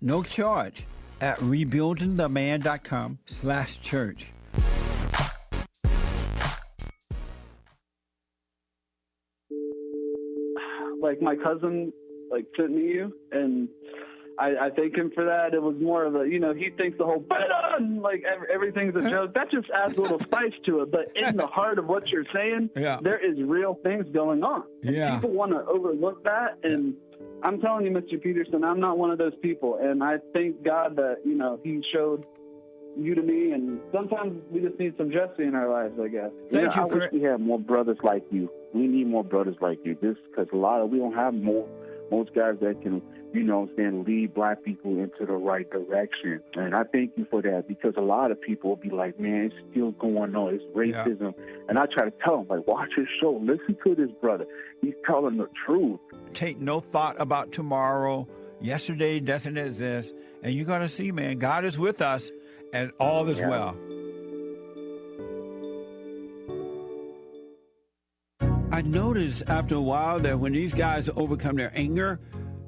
no charge, at rebuildingtheman.com/church. Like my cousin, sent me you, and I thank him for that. It was more of a, he thinks the whole everything's a joke. That just adds a little spice to it. But in the heart of what you're saying, there is real things going on. And people want to overlook that. And I'm telling you, Mr. Peterson, I'm not one of those people. And I thank God that, he showed you to me. And sometimes we just need some Jesse in our lives, I guess. I wish we had more brothers like you. We need more brothers like you. Just because we don't have most guys that can, lead black people into the right direction. And I thank you for that, because a lot of people will be like, man, it's still going on. It's racism. Yeah. And I try to tell them, watch his show. Listen to this brother. He's telling the truth. Take no thought about tomorrow. Yesterday doesn't exist. And you're going to see, man, God is with us and all is well. I noticed after a while that when these guys overcome their anger,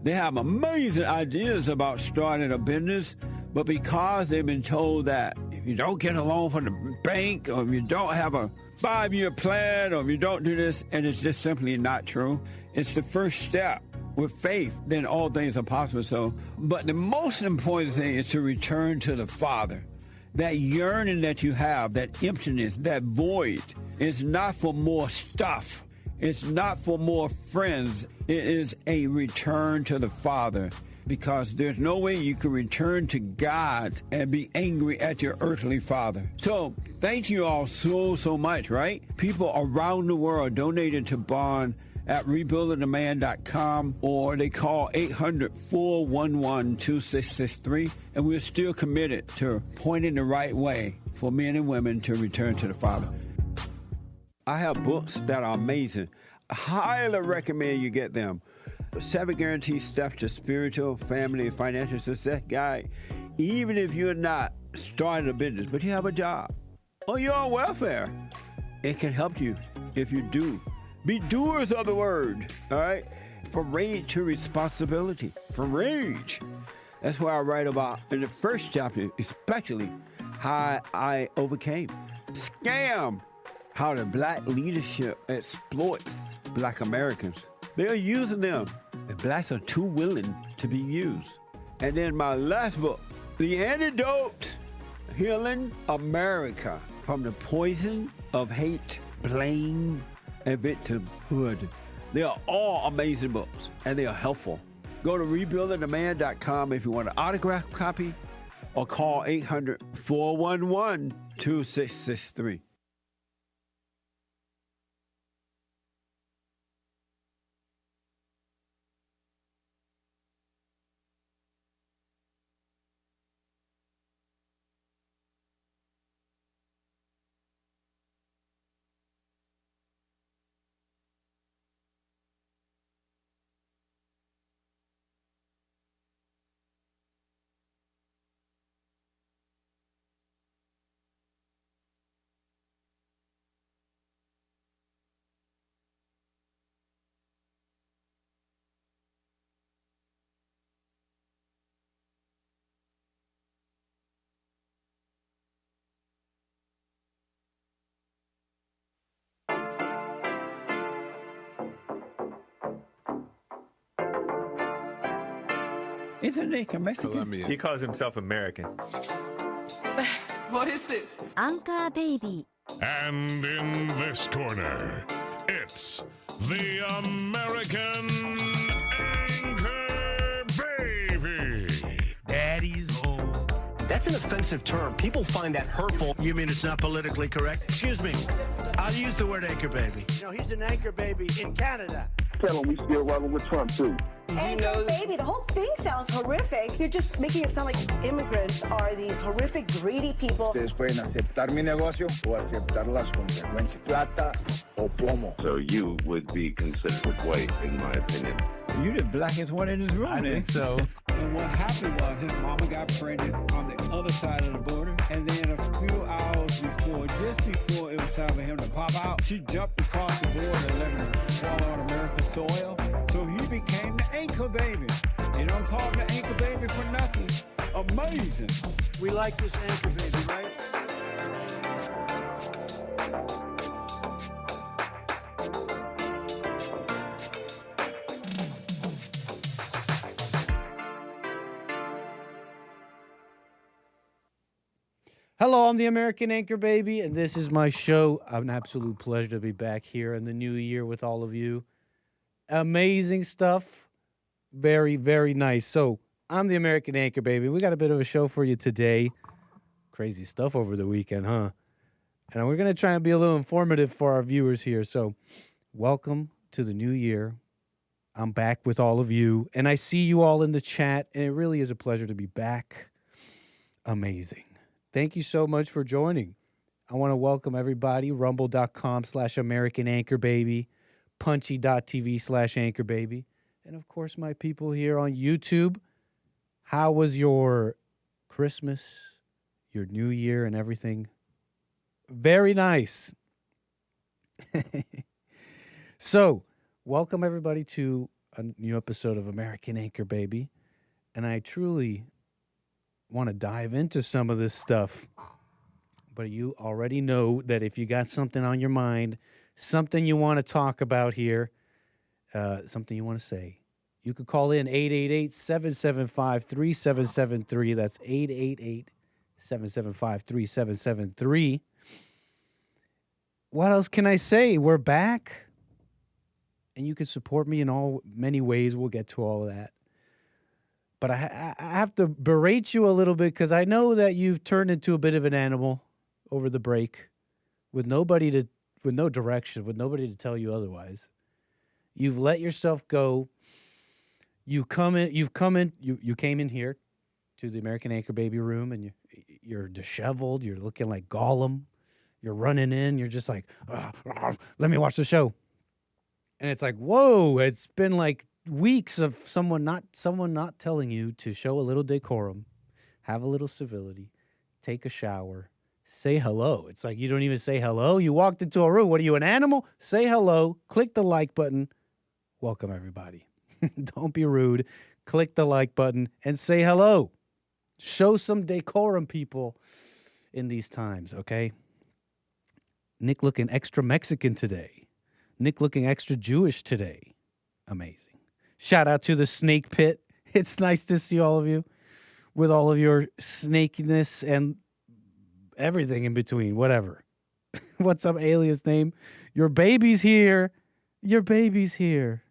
they have amazing ideas about starting a business, but because they've been told that if you don't get a loan from the bank, or if you don't have a 5-year plan, or if you don't do this, and it's just simply not true, it's the first step. With faith, then all things are possible. So, but the most important thing is to return to the Father. That yearning that you have, that emptiness, that void, is not for more stuff. It's not for more friends. It is a return to the Father, because there's no way you can return to God and be angry at your earthly father. So thank you all so much, right? People around the world donated to Bond at rebuildingtheman.com, or they call 800-411-2663, and we're still committed to pointing the right way for men and women to return to the Father. I have books that are amazing. I highly recommend you get them. 7 Guaranteed Steps to Spiritual, Family, and Financial Success Guide. Even if you're not starting a business, but you have a job, or you're on welfare, it can help you if you do. Be doers of the word, all right? From rage to responsibility. From rage. That's what I write about in the first chapter, especially how I overcame. Scam. How the black leadership exploits black Americans. They're using them, and blacks are too willing to be used. And then my last book, The Antidote, Healing America from the Poison of Hate, Blame, and Victimhood. They are all amazing books, and they are helpful. Go to rebuildingtheman.com if you want an autographed copy, or call 800-411-2663. Isn't he Mexican? Colombian. He calls himself American. What is this? Anchor Baby. And in this corner, it's the American Anchor Baby. Daddy's home. That's an offensive term. People find that hurtful. You mean it's not politically correct? Excuse me. I'll use the word anchor baby. He's an anchor baby in Canada. Tell him we still rolling with Trump, too. Anchor baby, the whole thing sounds horrific. You're just making it sound like immigrants are these horrific, greedy people. Ustedes pueden aceptar mi negocio o aceptar las consecuencias. Plata o plomo. So you would be considered white, in my opinion. You the blackest one in this room, I think so. And what happened was his mama got pregnant on the other side of the border, and then a few hours before before it was time for him to pop out, she jumped across the border and let him fall on America's soil. So he became the anchor baby. You don't call him the anchor baby for nothing. Amazing. We like this anchor baby, right? Hello, I'm the American Anchor Baby, and this is my show. An absolute pleasure to be back here in the new year with all of you. Amazing stuff. Very, very nice. So, I'm the American Anchor Baby. We got a bit of a show for you today. Crazy stuff over the weekend, huh? And we're going to try and be a little informative for our viewers here. So, welcome to the new year. I'm back with all of you, and I see you all in the chat, and it really is a pleasure to be back. Amazing. Thank you so much for joining. I want to welcome everybody, rumble.com/American Anchor Baby, punchy.tv/Anchor Baby, and of course my people here on YouTube. How was your Christmas, your New Year, and everything? Very nice. So, welcome everybody to a new episode of American Anchor Baby, and I truly want to dive into some of this stuff, but you already know that if you got something on your mind, something you want to talk about here, something you want to say, you could call in 888-775-3773. That's 888-775-3773. What else can I say? We're back, and you can support me in many ways. We'll get to all of that. But I have to berate you a little bit because I know that you've turned into a bit of an animal over the break with no direction, with nobody to tell you otherwise. You've let yourself go. You came in here to the American Anchor Baby room, and you're disheveled. You're looking like Gollum. You're running in. You're just like, let me watch the show. And it's like, whoa, it's been like weeks of someone not telling you to show a little decorum, have a little civility, take a shower, say hello. It's like you don't even say hello. You walked into a room. What are you, an animal? Say hello. Click the like button. Welcome, everybody. Don't be rude. Click the like button and say hello. Show some decorum, people, in these times, okay? Nick looking extra Mexican today. Nick looking extra Jewish today. Amazing. Shout out to the Snake Pit. It's nice to see all of you with all of your snakiness and everything in between, whatever. What's up, alias name? Your baby's here. Your baby's here.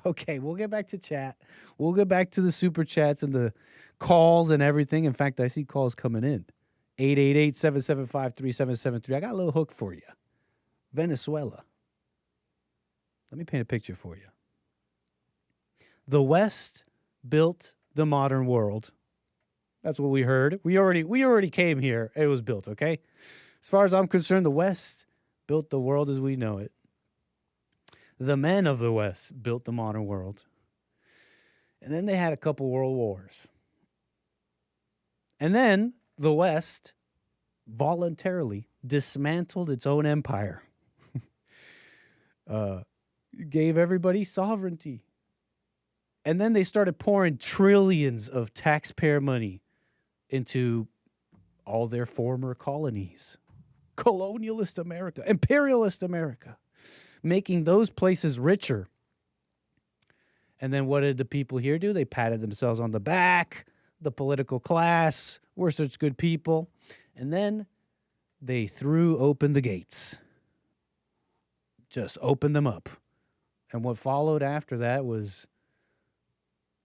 Okay, we'll get back to chat. We'll get back to the super chats and the calls and everything. In fact, I see calls coming in. 888-775-3773. I got a little hook for you. Venezuela. Let me paint a picture for you. The West built the modern world. That's what we heard. We already came here. It was built, okay? As far as I'm concerned, the West built the world as we know it. The men of the West built the modern world. And then they had a couple world wars. And then the West voluntarily dismantled its own empire. Gave everybody sovereignty. And then they started pouring trillions of taxpayer money into all their former colonies. Colonialist America, imperialist America, making those places richer. And then what did the people here do? They patted themselves on the back. The political class, we're such good people. And then they threw open the gates. Just opened them up. And what followed after that was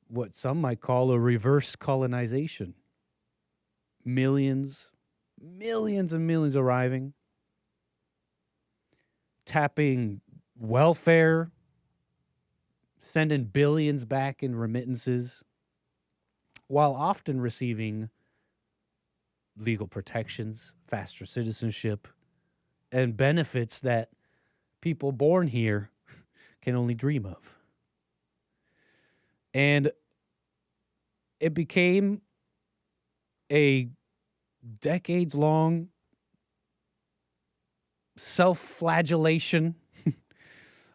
what some might call a reverse colonization. Millions and millions arriving, tapping welfare, sending billions back in remittances, while often receiving legal protections, faster citizenship, and benefits that people born here can only dream of. And it became a decades-long self-flagellation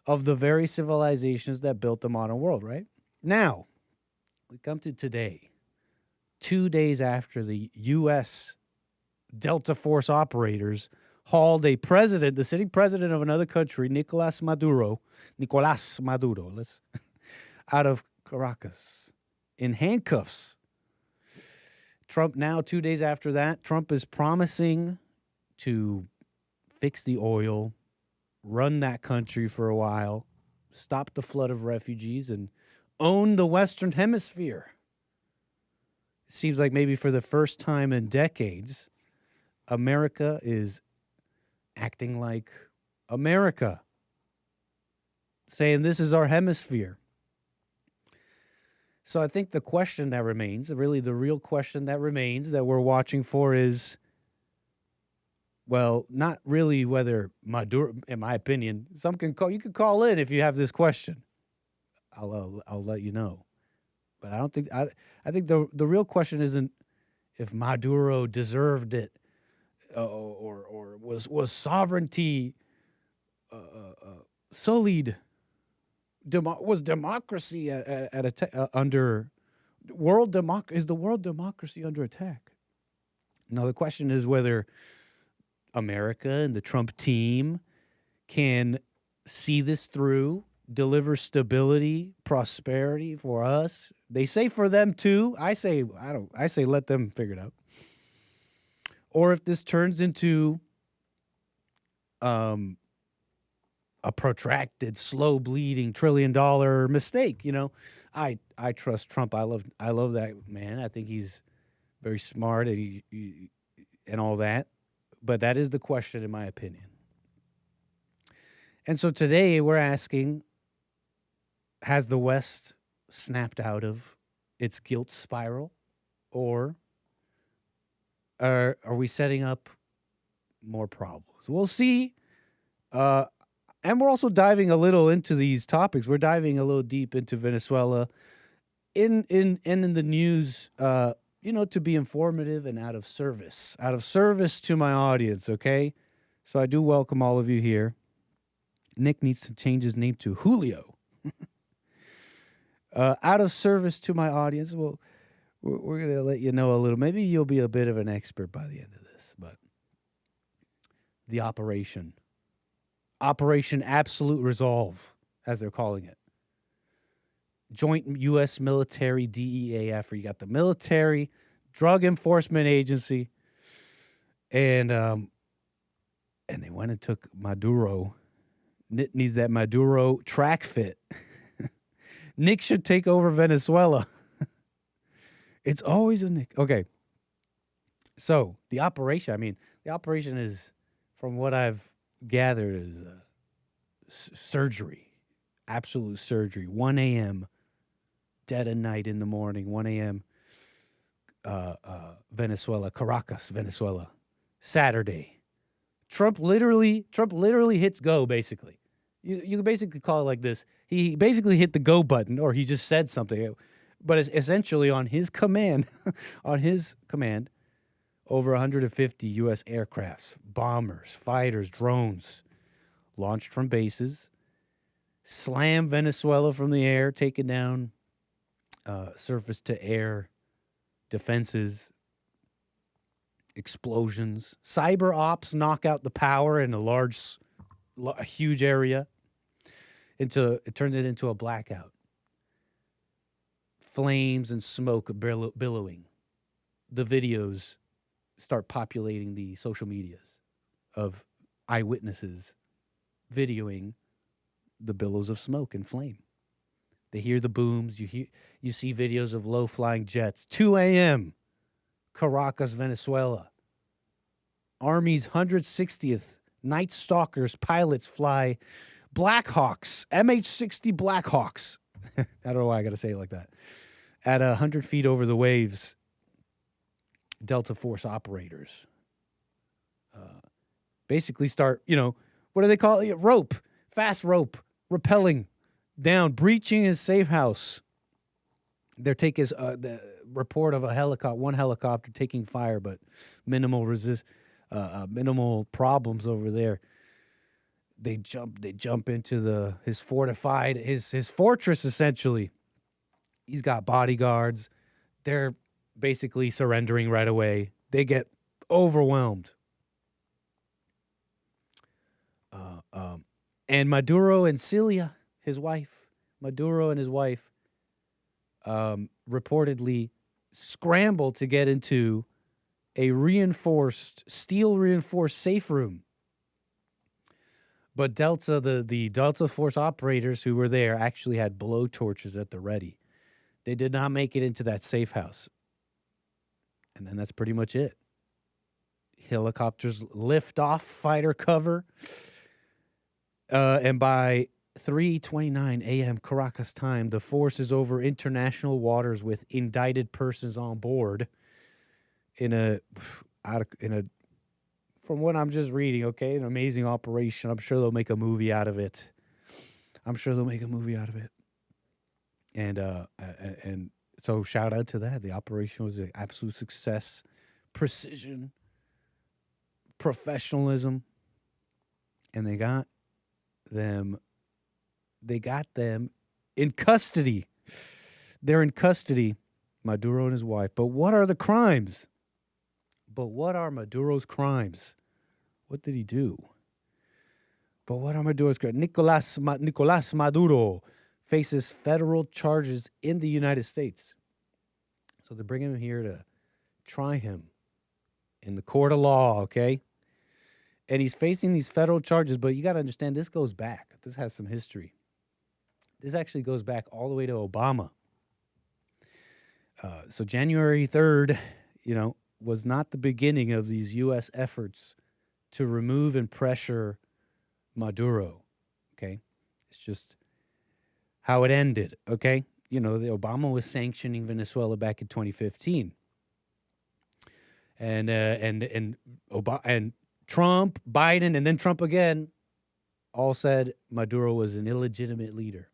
of the very civilizations that built the modern world, right? Now, we come to today, 2 days after the U.S. Delta Force operators hauled a president, the sitting president of another country, Nicolas Maduro, out of Caracas in handcuffs. Trump now, 2 days after that, Trump is promising to fix the oil, run that country for a while, stop the flood of refugees, and own the Western Hemisphere. It seems like maybe for the first time in decades, America is acting like America, saying this is our hemisphere. So I think the question that remains, really the real question that remains that we're watching for is, well, not really whether Maduro, in my opinion, some can call. You can call in if you have this question. I'll let you know. But I don't think I think the real question isn't if Maduro deserved it or was sovereignty sullied. Was democracy under world is the world democracy under attack? Now the question is whether America and the Trump team can see this through, deliver stability, prosperity for us. They say for them too. I say let them figure it out. Or if this turns into a protracted, slow bleeding $1 trillion mistake, I trust Trump. I love that man. I think he's very smart and and all that. But that is the question, in my opinion. And so today we're asking, has the West snapped out of its guilt spiral, or are we setting up more problems? We'll see. And we're also diving a little into these topics. We're diving a little deep into Venezuela in the news, to be informative and out of service to my audience, okay? So I do welcome all of you here. Nick needs to change his name to Julio. Out of service to my audience. Well, we're going to let you know a little. Maybe you'll be a bit of an expert by the end of this, but the Operation Absolute Resolve, as they're calling it. Joint U.S. military DEA effort. You got the military, Drug Enforcement Agency, and they went and took Maduro. Nick needs that Maduro track fit. Nick should take over Venezuela. It's always a Nick. Okay. So the operation is, from what I've gathered, is surgery, absolute surgery. 1 a.m., dead of night in the morning, 1 a.m., Venezuela, Caracas, Venezuela, Saturday. Trump literally hits go, basically. You can basically call it like this. He basically hit the go button, or he just said something. But it's essentially on his command, over 150 U.S. aircrafts, bombers, fighters, drones launched from bases, slammed Venezuela from the air, taking down surface-to-air defenses, explosions. Cyber ops knock out the power in a huge area. It turns it into a blackout. Flames and smoke billowing. The videos start populating the social medias of eyewitnesses videoing the billows of smoke and flame. They hear the booms. You see videos of low-flying jets. 2 a.m., Caracas, Venezuela. Army's 160th Night Stalkers pilots fly Blackhawks, MH-60 Blackhawks. I don't know why I got to say it like that. At 100 feet over the waves, Delta Force operators basically start, what do they call it? Fast rope, rappelling down, breaching his safe house. There take the report of one helicopter taking fire, but minimal problems over there. They jump into his fortified his fortress essentially. He's got bodyguards. They're basically surrendering right away. They get overwhelmed. And Maduro and Celia, his wife, reportedly scrambled to get into a steel reinforced safe room. But the Delta Force operators who were there actually had blow torches at the ready. They did not make it into that safe house. And then that's pretty much it. Helicopters lift off, fighter cover. And by 3:29 a.m. Caracas time, the force is over international waters with indicted persons on board from what I'm just reading, okay, an amazing operation. I'm sure they'll make a movie out of it. And so shout out to that. The operation was an absolute success. Precision, professionalism. And they got them in custody. They're in custody, Maduro and his wife. But what are the crimes? What are Maduro's crimes? What did he do? But what are Maduro's crimes? Nicolás Maduro faces federal charges in the United States. So they're bringing him here to try him in the court of law, okay? And he's facing these federal charges, but you got to understand, this goes back. This has some history. This actually goes back all the way to Obama. So January 3rd, was not the beginning of these U.S. efforts to remove and pressure Maduro, okay? It's just how it ended, okay? The Obama was sanctioning Venezuela back in 2015. And Trump, Biden, and then Trump again all said Maduro was an illegitimate leader.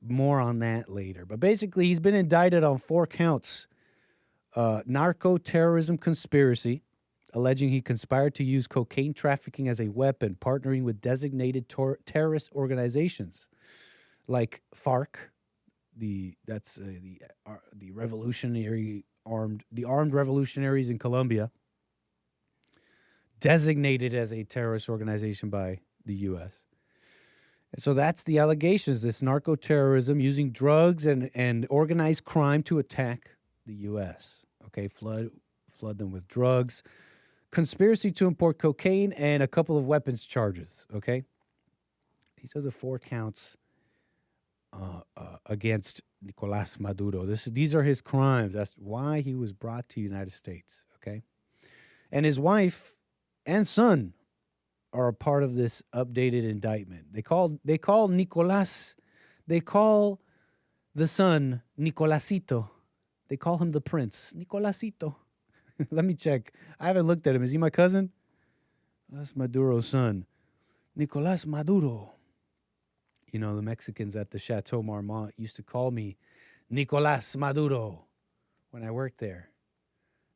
More on that later. But basically, he's been indicted on 4 counts. Narco-terrorism conspiracy, alleging he conspired to use cocaine trafficking as a weapon, partnering with designated terrorist organizations like FARC, the armed revolutionaries in Colombia, designated as a terrorist organization by the U.S. And so that's the allegations, this narco-terrorism, using drugs and organized crime to attack the U.S., okay, flood them with drugs, conspiracy to import cocaine, and a couple of weapons charges, okay? These are the 4 counts against Nicolás Maduro. These are his crimes. That's why he was brought to the United States, okay? And his wife and son are a part of this updated indictment. They call Nicolás, they call the son Nicolásito. They call him the prince, Nicolásito. Let me check. I haven't looked at him. Is he my cousin? That's Maduro's son, Nicolás Maduro. The Mexicans at the Chateau Marmont used to call me Nicolás Maduro when I worked there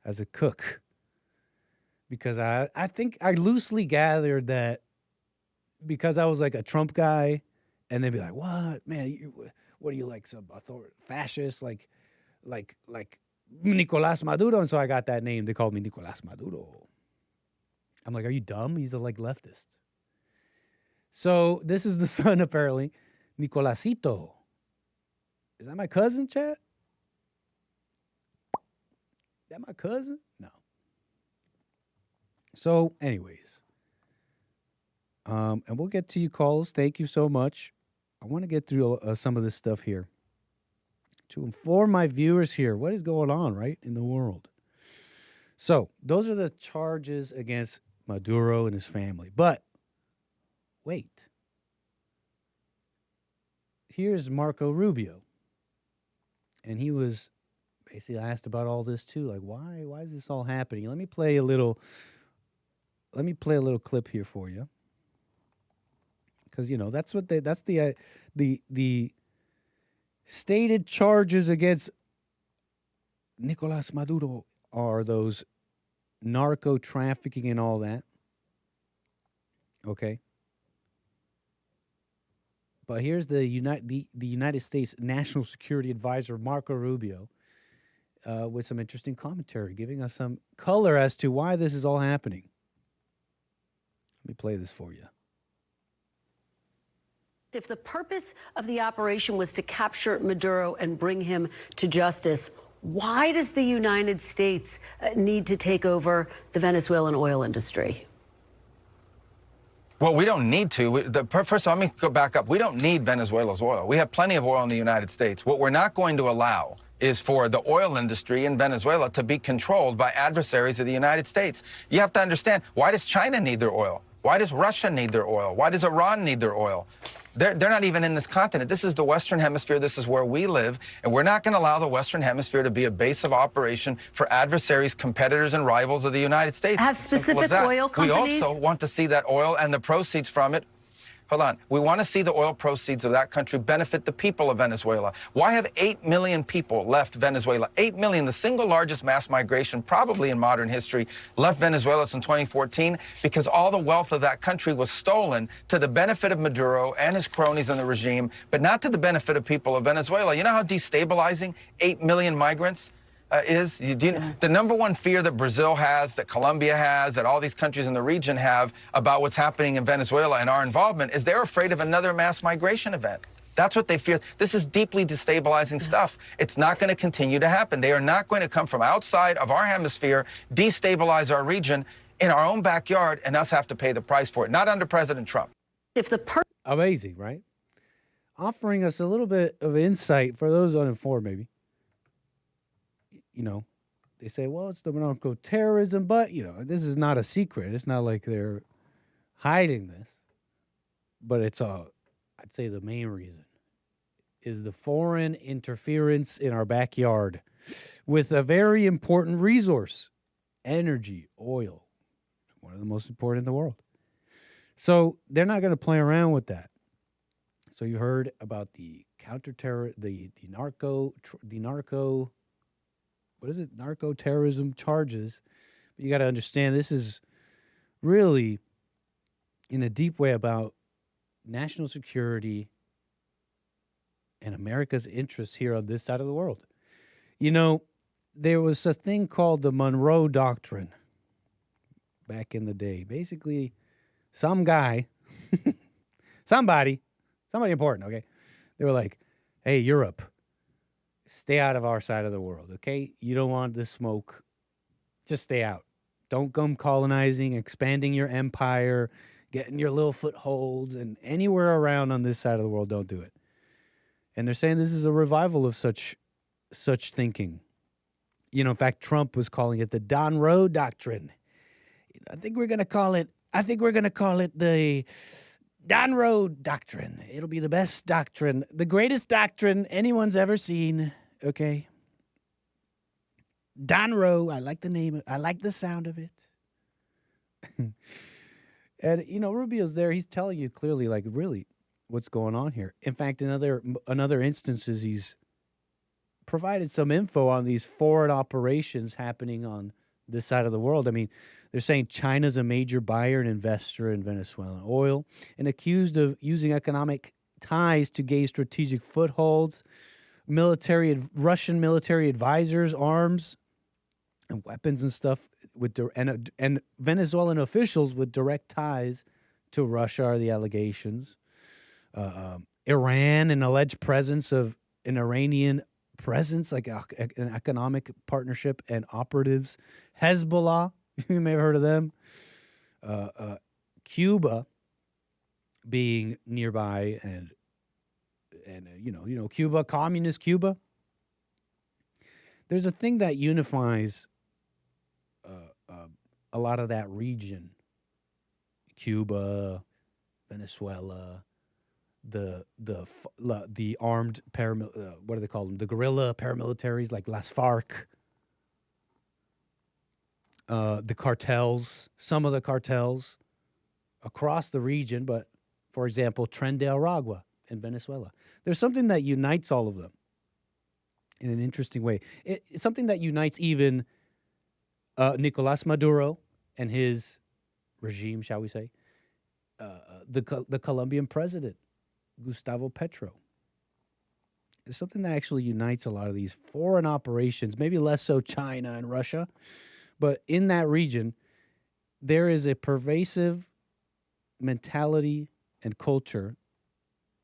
as a cook. Because I think I loosely gathered that because I was like a Trump guy, and they'd be like, "What, man? What are you, like some fascist, like Nicolás Maduro?" And so I got that name. They called me Nicolás Maduro. I'm like, "Are you dumb?" He's a leftist. So this is the son, apparently, Nicolásito. Is that my cousin, chat? Is that my cousin? No. So, anyways, and we'll get to you calls. Thank you so much. I want to get through some of this stuff here to inform my viewers here what is going on, right, in the world. So, those are the charges against Maduro and his family. But, wait. Here's Marco Rubio. And he was basically asked about all this too. Like, why is this all happening? Let me play a little clip here for you. Because, that's the stated charges against Nicolás Maduro are those narco trafficking and all that. Okay. But here's the United States National Security Advisor, Marco Rubio, with some interesting commentary, giving us some color as to why this is all happening. Let me play this for you. If the purpose of the operation was to capture Maduro and bring him to justice, why does the United States need to take over the Venezuelan oil industry? Well, we don't need to. First of all, let me go back up. We don't need Venezuela's oil. We have plenty of oil in the United States. What we're not going to allow is for the oil industry in Venezuela to be controlled by adversaries of the United States. You have to understand, why does China need their oil? Why does Russia need their oil? Why does Iran need their oil? They're not even in this continent. This is the Western Hemisphere. This is where we live. And we're not going to allow the Western Hemisphere to be a base of operation for adversaries, competitors, and rivals of the United States. Have specific oil companies? We also want to see that oil and the proceeds from it. Hold on. We want to see the oil proceeds of that country benefit the people of Venezuela. Why have 8 million people left Venezuela? 8 million, the single largest mass migration probably in modern history, left Venezuela in 2014 because all the wealth of that country was stolen to the benefit of Maduro and his cronies in the regime, but not to the benefit of people of Venezuela. You know how destabilizing 8 million migrants is? The number one fear that Brazil has, that Colombia has, that all these countries in the region have about what's happening in Venezuela and our involvement is they're afraid of another mass migration event. That's what they fear. This is deeply destabilizing stuff. It's not going to continue to happen. They are not going to come from outside of our hemisphere, destabilize our region in our own backyard, and us have to pay the price for it. Not under President Trump. Amazing, right? Offering us a little bit of insight for those uninformed, maybe. You know, they say, well, it's the narco-terrorism, but, you know, this is not a secret. It's not like they're hiding this. But it's I'd say the main reason is the foreign interference in our backyard with a very important resource, energy, oil. One of the most important in the world. So they're not going to play around with that. So you heard about the counter-terror, the narco, what is it? Narco-terrorism charges. But you got to understand, this is really, in a deep way, about national security and America's interests here on this side of the world. You know, there was a thing called the Monroe Doctrine back in the day. Basically, some guy, somebody important, okay? They were like, hey, Europe, stay out of our side of the world, okay? You don't want the smoke. Just stay out. Don't come colonizing, expanding your empire, getting your little footholds, and anywhere around on this side of the world, don't do it. And they're saying this is a revival of such thinking. You know, in fact, Trump was calling it the Don Roe Doctrine. I think we're going to call it the Don Roe Doctrine. It'll be the best doctrine, the greatest doctrine anyone's ever seen, okay? Don Roe, I like the name, I like the sound of it. And, you know, Rubio's there, he's telling you clearly, like, really, what's going on here. In fact, in other instances, he's provided some info on these foreign operations happening on this side of the world. I mean, they're saying China's a major buyer and investor in Venezuelan oil and accused of using economic ties to gain strategic footholds. Russian military advisors, arms, and weapons and stuff and Venezuelan officials with direct ties to Russia are the allegations. Iran, an alleged presence of an Iranian presence, like an economic partnership and operatives. Hezbollah, you may have heard of them. Cuba being nearby, and you know Cuba, communist Cuba. There's a thing that unifies a lot of that region: Cuba, Venezuela, the armed what do they call them? The guerrilla paramilitaries like Las FARC, the cartels, some of the cartels across the region, but for example, Tren de Aragua in Venezuela. There's something that unites all of them in an interesting way. It's something that unites even Nicolas Maduro and his regime, shall we say, the Colombian president, Gustavo Petro. It's something that actually unites a lot of these foreign operations, maybe less so China and Russia, but in that region, there is a pervasive mentality and culture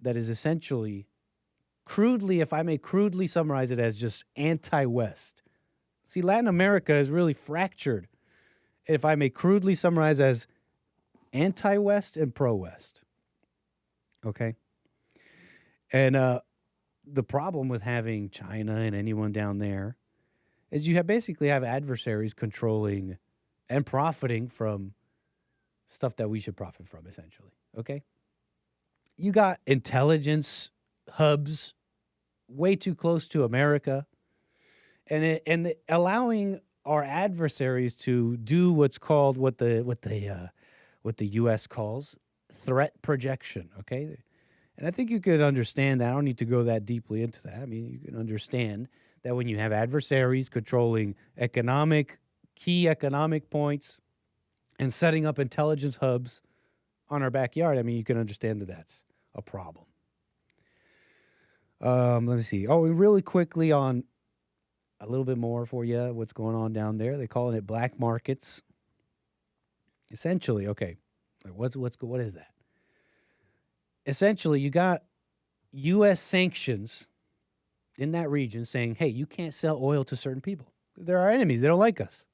that is essentially, crudely, if I may crudely summarize it as just anti-West. See, Latin America is really fractured, if I may crudely summarize as anti-West and pro-West. Okay? And the problem with having China and anyone down there is you basically have adversaries controlling and profiting from stuff that we should profit from, essentially. Okay? You got intelligence hubs way too close to America, and allowing our adversaries to do what's called what the U.S. calls threat projection. Okay, and I think you could understand that. I don't need to go that deeply into that. I mean, you can understand that when you have adversaries controlling key economic points and setting up intelligence hubs on our backyard, I mean, you can understand that that's a problem. Let me see. Oh, really quickly on a little bit more for you, what's going on down there. They're calling it black markets. Essentially, okay, what is that? Essentially, you got U.S. sanctions in that region saying, hey, you can't sell oil to certain people. They're our enemies. They don't like us.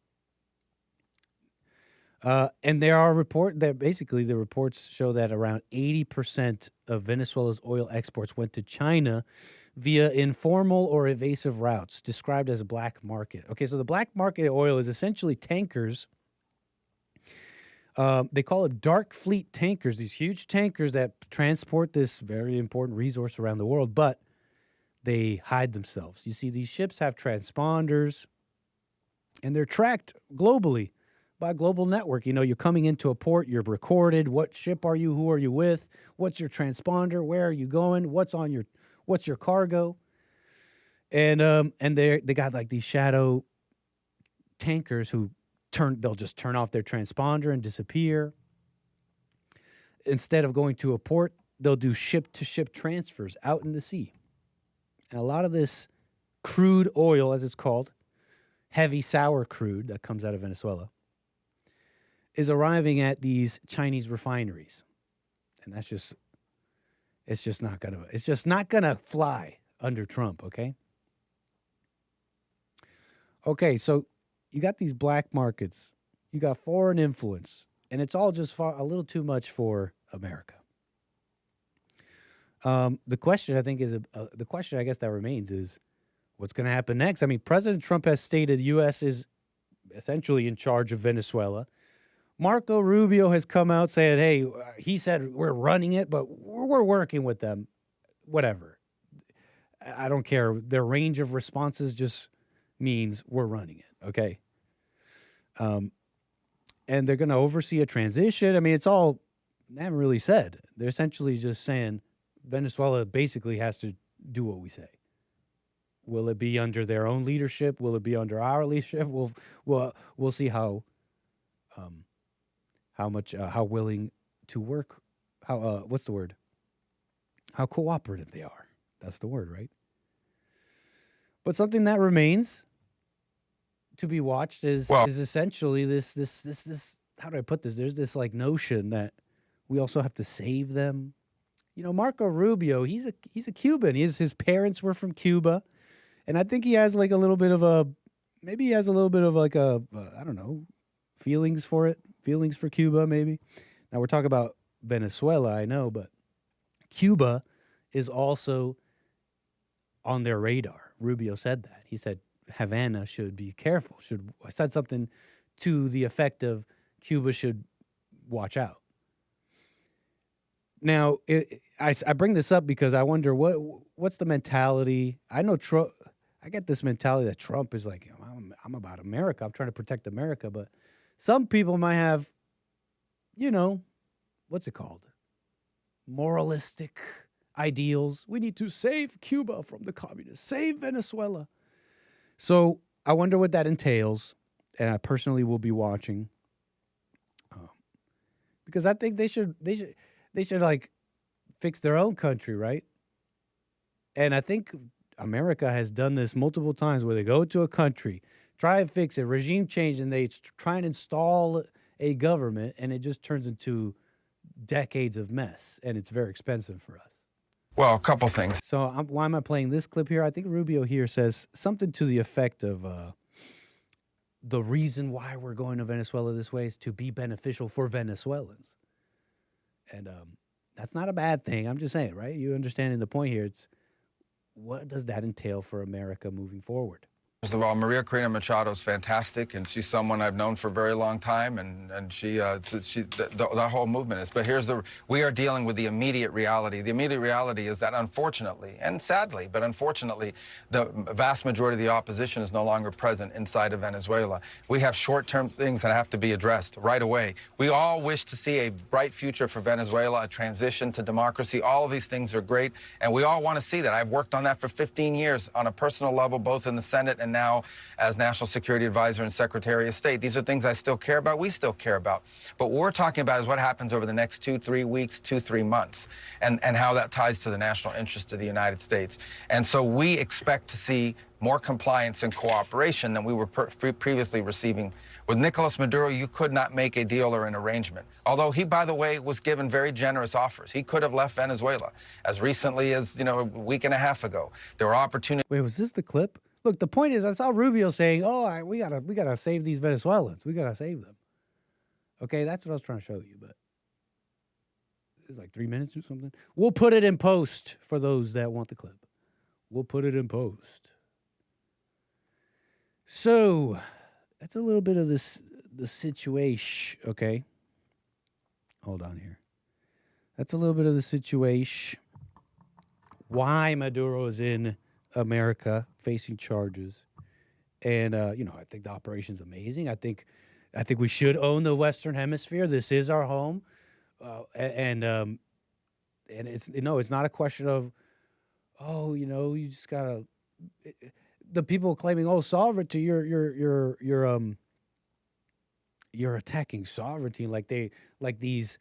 And there are basically the reports show that around 80% of Venezuela's oil exports went to China via informal or evasive routes described as a black market. Okay, so the black market oil is essentially tankers. They call it dark fleet tankers, these huge tankers that transport this very important resource around the world, but they hide themselves. You see, these ships have transponders, and they're tracked globally by a global network. You know, you're coming into a port, you're recorded. What ship are you? Who are you with? What's your transponder? Where are you going? What's your cargo? And they got like these shadow tankers who they'll just turn off their transponder and disappear. Instead of going to a port, they'll do ship-to-ship transfers out in the sea. And a lot of this crude oil, as it's called, heavy sour crude that comes out of Venezuela, is arriving at these Chinese refineries. And it's just not gonna fly under Trump, okay? Okay, so you got these black markets, you got foreign influence, and it's all just a little too much for America. The question I guess that remains is, what's going to happen next? I mean, President Trump has stated the U.S. is essentially in charge of Venezuela. Marco Rubio has come out saying, hey, he said we're running it, but we're working with them. Whatever. I don't care. Their range of responses just means we're running it, okay? And they're going to oversee a transition. I mean, it's all, they haven't really said. They're essentially just saying Venezuela basically has to do what we say. Will it be under their own leadership? Will it be under our leadership? We'll see how willing to work, what's the word? How cooperative they are. That's the word, right? But something that remains to be watched is essentially this. How do I put this? There's this like notion that we also have to save them. You know, Marco Rubio, he's a Cuban. His parents were from Cuba, and I think he has like a little bit of a I don't know, feelings for Cuba maybe. Now we're talking about Venezuela, I know, but Cuba is also on their radar. Rubio said that. He said Havana should be careful. Said something to the effect of Cuba should watch out. Now, I bring this up because I wonder what's the mentality. I know Trump. I get this mentality that Trump is like, I'm about America. I'm trying to protect America. But some people might have, you know, what's it called? Moralistic ideals. We need to save Cuba from the communists. Save Venezuela. So I wonder what that entails. And I personally will be watching. because I think they should like fix their own country, right? And I think America has done this multiple times where they go to a country, try and fix it, regime change, and they try and install a government, and it just turns into decades of mess, and it's very expensive for us. Well, a couple things. So why am I playing this clip here? I think Rubio here says something to the effect of the reason why we're going to Venezuela this way is to be beneficial for Venezuelans. And that's not a bad thing. I'm just saying, right? You understanding the point here. It's what does that entail for America moving forward? First of all, Maria Corina Machado is fantastic, and she's someone I've known for a very long time, and that whole movement is. But we are dealing with the immediate reality. The immediate reality is that unfortunately, and sadly, but unfortunately, the vast majority of the opposition is no longer present inside of Venezuela. We have short-term things that have to be addressed right away. We all wish to see a bright future for Venezuela, a transition to democracy. All of these things are great, and we all want to see that. I've worked on that for 15 years on a personal level, both in the Senate and now as National Security Advisor and Secretary of State. These are things I still care about, we still care about. But what we're talking about is what happens over the next 2-3 weeks, 2-3 months, and how that ties to the national interest of the United States. And so we expect to see more compliance and cooperation than we were previously receiving. With Nicolas Maduro, you could not make a deal or an arrangement. Although he, by the way, was given very generous offers. He could have left Venezuela as recently as, a week and a half ago. There were opportunities. Wait, was this the clip? Look, the point is, I saw Rubio saying, "Oh, we gotta save these Venezuelans. We gotta save them." Okay, that's what I was trying to show you, but it's like 3 minutes or something. We'll put it in post for those that want the clip. We'll put it in post. So that's a little bit of the situation. Okay, hold on here. That's a little bit of the situation. Why Maduro is in America facing charges, and I think the operation's amazing. I think we should own the Western Hemisphere. This is our home, and it's it's not a question of you just gotta the people claiming sovereignty. You're attacking sovereignty like these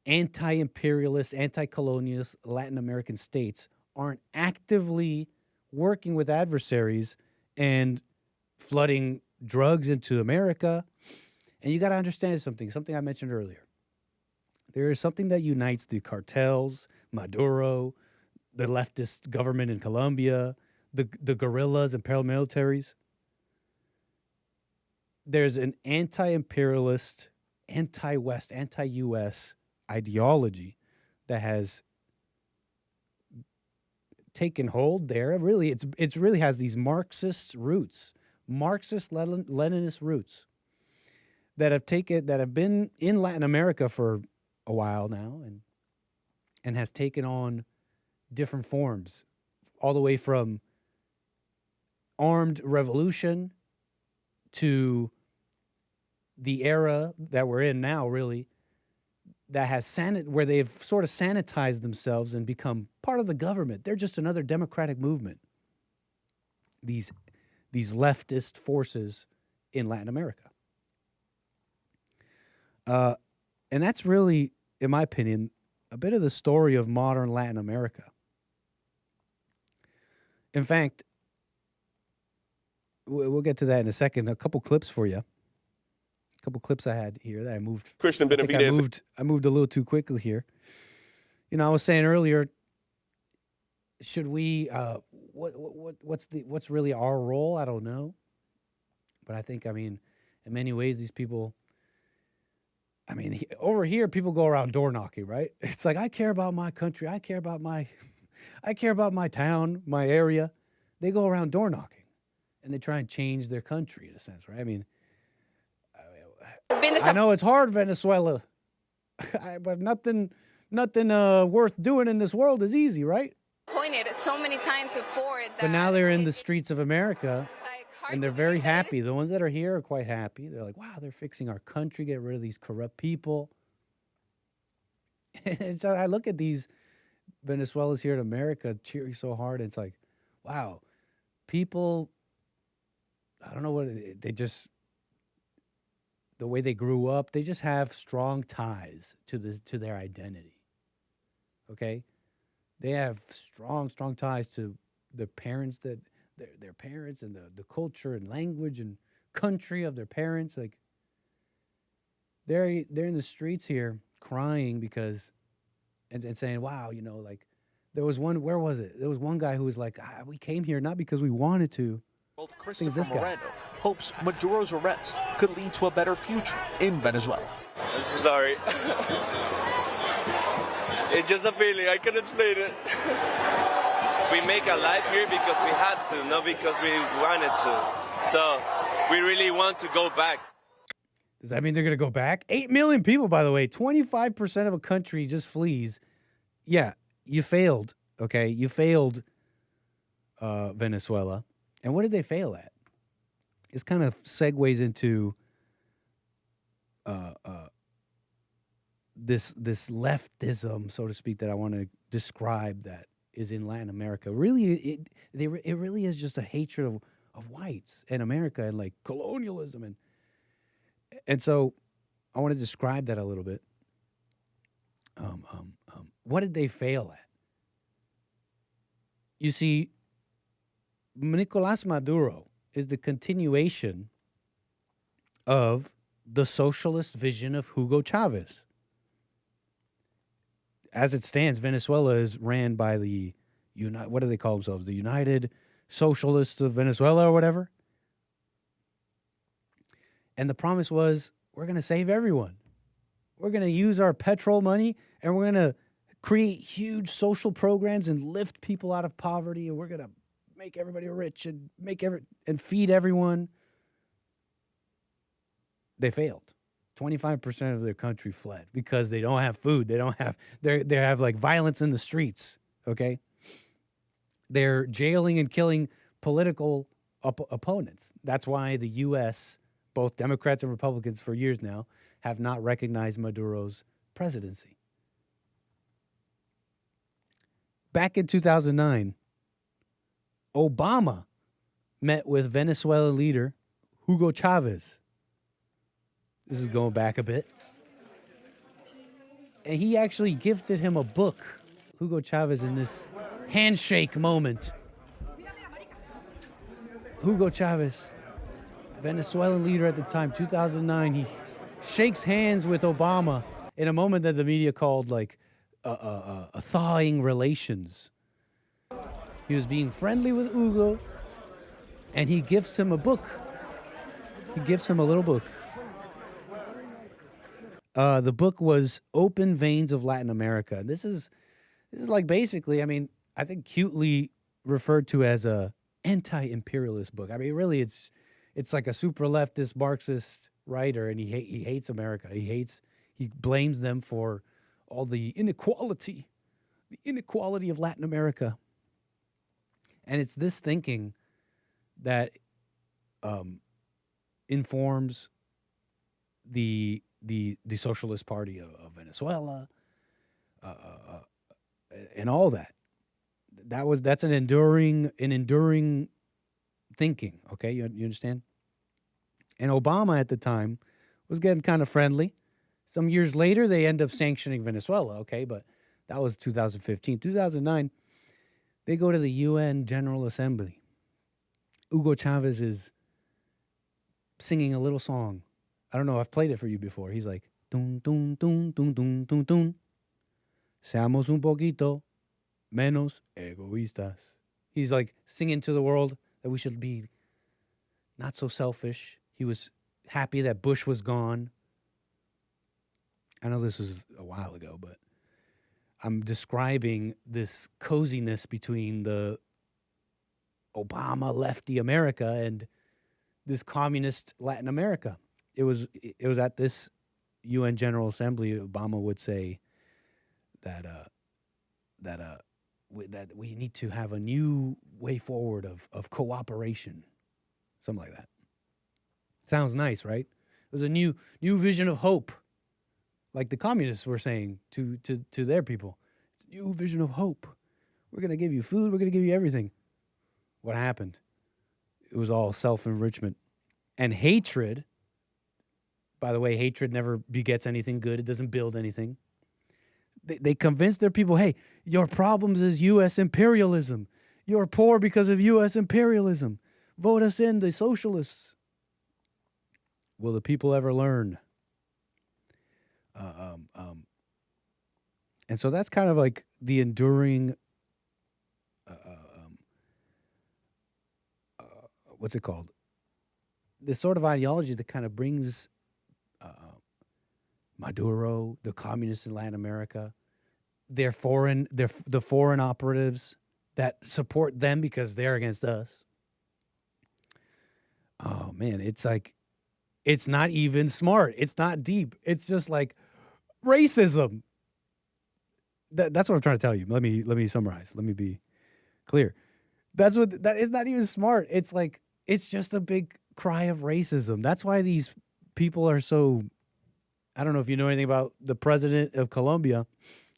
anti-imperialist, anti-colonialist Latin American states aren't actively working with adversaries and flooding drugs into America. And you got to understand something I mentioned earlier. There is something that unites the cartels, Maduro, the leftist government in Colombia, the guerrillas and paramilitaries. There's an anti-imperialist, anti-West, anti-U.S. ideology that has taken hold there. Really, it's really has these Marxist roots, Marxist Leninist roots that have been in Latin America for a while now, and has taken on different forms, all the way from armed revolution to the era that we're in now, really, that has where they've sort of sanitized themselves and become part of the government. They're just another democratic movement. These leftist forces in Latin America. And that's really, in my opinion, a bit of the story of modern Latin America. In fact, we'll get to that in a second. A couple clips for you. A couple clips I had here that I moved. Christian Benavidez. I moved a little too quickly here. I was saying earlier, should we? What's really our role? I don't know, but I think in many ways these people. Over here people go around door knocking, right? It's like, I care about my country. I care about my town, my area. They go around door knocking, and they try and change their country in a sense, right? I know it's hard, Venezuela, but nothing worth doing in this world is easy, right? Pointed so many times before. But now they're in the streets of America, and they're very happy. The ones that are here are quite happy. They're like, wow, they're fixing our country, get rid of these corrupt people. And so I look at these Venezuelans here in America cheering so hard, and it's like, wow, people, I don't know what, the way they grew up, they just have strong ties to their identity. Okay? They have strong ties to their parents, their parents and the culture and language and country of their parents. Like they're in the streets here crying because and saying, wow, you know, like there was one, where was it? There was one guy who was like, we came here not because we wanted to. Christopher Moreno hopes Maduro's arrest could lead to a better future in Venezuela. I'm sorry. It's just a feeling. I can't explain it. We make a life here because we had to, not because we wanted to. So we really want to go back. Does that mean they're going to go back? 8 million people, by the way. 25% of a country just flees. Yeah, you failed, okay? You failed Venezuela. And what did they fail at? This kind of segues into this leftism, so to speak, that I want to describe that is in Latin America. Really, it really is just a hatred of whites and America and like colonialism and so I want to describe that a little bit. What did they fail at? You see, Nicolás Maduro is the continuation of the socialist vision of Hugo Chavez. As it stands, Venezuela is ran by the what do they call themselves? The United Socialists of Venezuela or whatever. And the promise was, we're going to save everyone. We're going to use our petrol money and we're going to create huge social programs and lift people out of poverty, and we're going to make everybody rich and and feed everyone. They failed. 25% of their country fled because they don't have food. They have like violence in the streets. Okay. They're jailing and killing political opponents. That's why the U.S., both Democrats and Republicans for years now, have not recognized Maduro's presidency. Back in 2009, Obama met with Venezuelan leader Hugo Chavez. This is going back a bit. And he actually gifted him a book, Hugo Chavez, in this handshake moment. Hugo Chavez, Venezuelan leader at the time, 2009, he shakes hands with Obama in a moment that the media called like a thawing relations. He was being friendly with Hugo, and he gifts him a book. He gives him a little book. The book was Open Veins of Latin America. This is like basically, I mean, I think cutely referred to as a anti-imperialist book. I mean, really, it's like a super leftist Marxist writer, and he hates America. He blames them for all the inequality of Latin America. And it's this thinking that informs the Socialist Party of Venezuela and all that. That's an enduring thinking. Okay, you understand? And Obama at the time was getting kind of friendly. Some years later, they end up sanctioning Venezuela. Okay, but that was 2015. 2009, they go to the UN General Assembly. Hugo Chavez is singing a little song. I don't know. I've played it for you before. He's like, dun, dun, dun, dun, dun, dun, dun. Seamos un poquito menos egoístas. He's like singing to the world that we should be not so selfish. He was happy that Bush was gone. I know this was a while ago, but I'm describing this coziness between the Obama lefty America and this communist Latin America. It was at this UN General Assembly, Obama would say that we need to have a new way forward of cooperation, something like that. Sounds nice, right? It was a new vision of hope, like the communists were saying to their people. It's a new vision of hope. We're going to give you food. We're going to give you everything. What happened? It was all self-enrichment and hatred By the way, hatred never begets anything good. It doesn't build anything. They convince their people, hey, your problems is U.S. imperialism. You're poor because of U.S. imperialism. Vote us in, the socialists. Will the people ever learn? And so that's kind of like the enduring, what's it called? This sort of ideology that kind of brings Maduro, the communists in Latin America, the foreign operatives that support them because they're against us. Oh man, it's like, it's not even smart. It's not deep. It's just like racism. That's what I'm trying to tell you. Let me summarize. Let me be clear. That is not even smart. It's like, it's just a big cry of racism. That's why these people are so, I don't know if you know anything about the president of Colombia.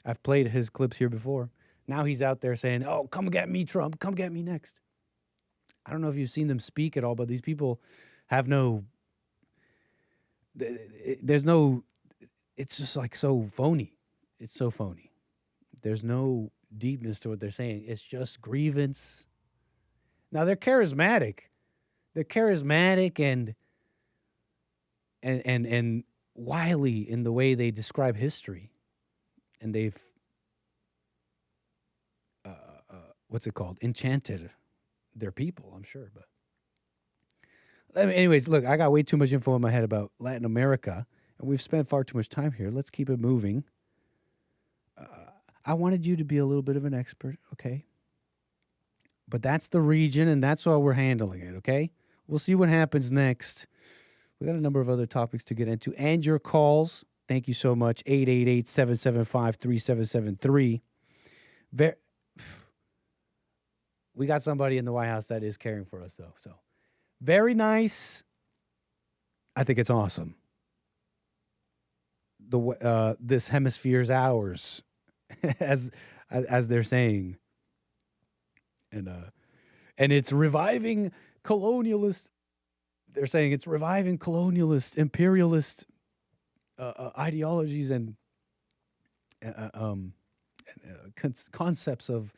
I've played his clips here before. Now he's out there saying, oh, come get me, Trump. Come get me next. I don't know if you've seen them speak at all, but these people have there's no, it's just like so phony. It's so phony. There's no deepness to what they're saying. It's just grievance. Now they're charismatic. They're charismatic and wily in the way they describe history. And they've, what's it called? Enchanted their people, I'm sure. But anyways, look, I got way too much info in my head about Latin America, and we've spent far too much time here. Let's keep it moving. I wanted you to be a little bit of an expert, okay? But that's the region, and that's how we're handling it, okay? We'll see what happens next. We got a number of other topics to get into, and your calls. Thank you so much. 888-775-3773. We got somebody in the White House that is caring for us, though. So very nice. I think it's awesome. This hemisphere's ours, as they're saying, and it's reviving colonialist. They're saying it's reviving colonialist, imperialist ideologies and concepts of,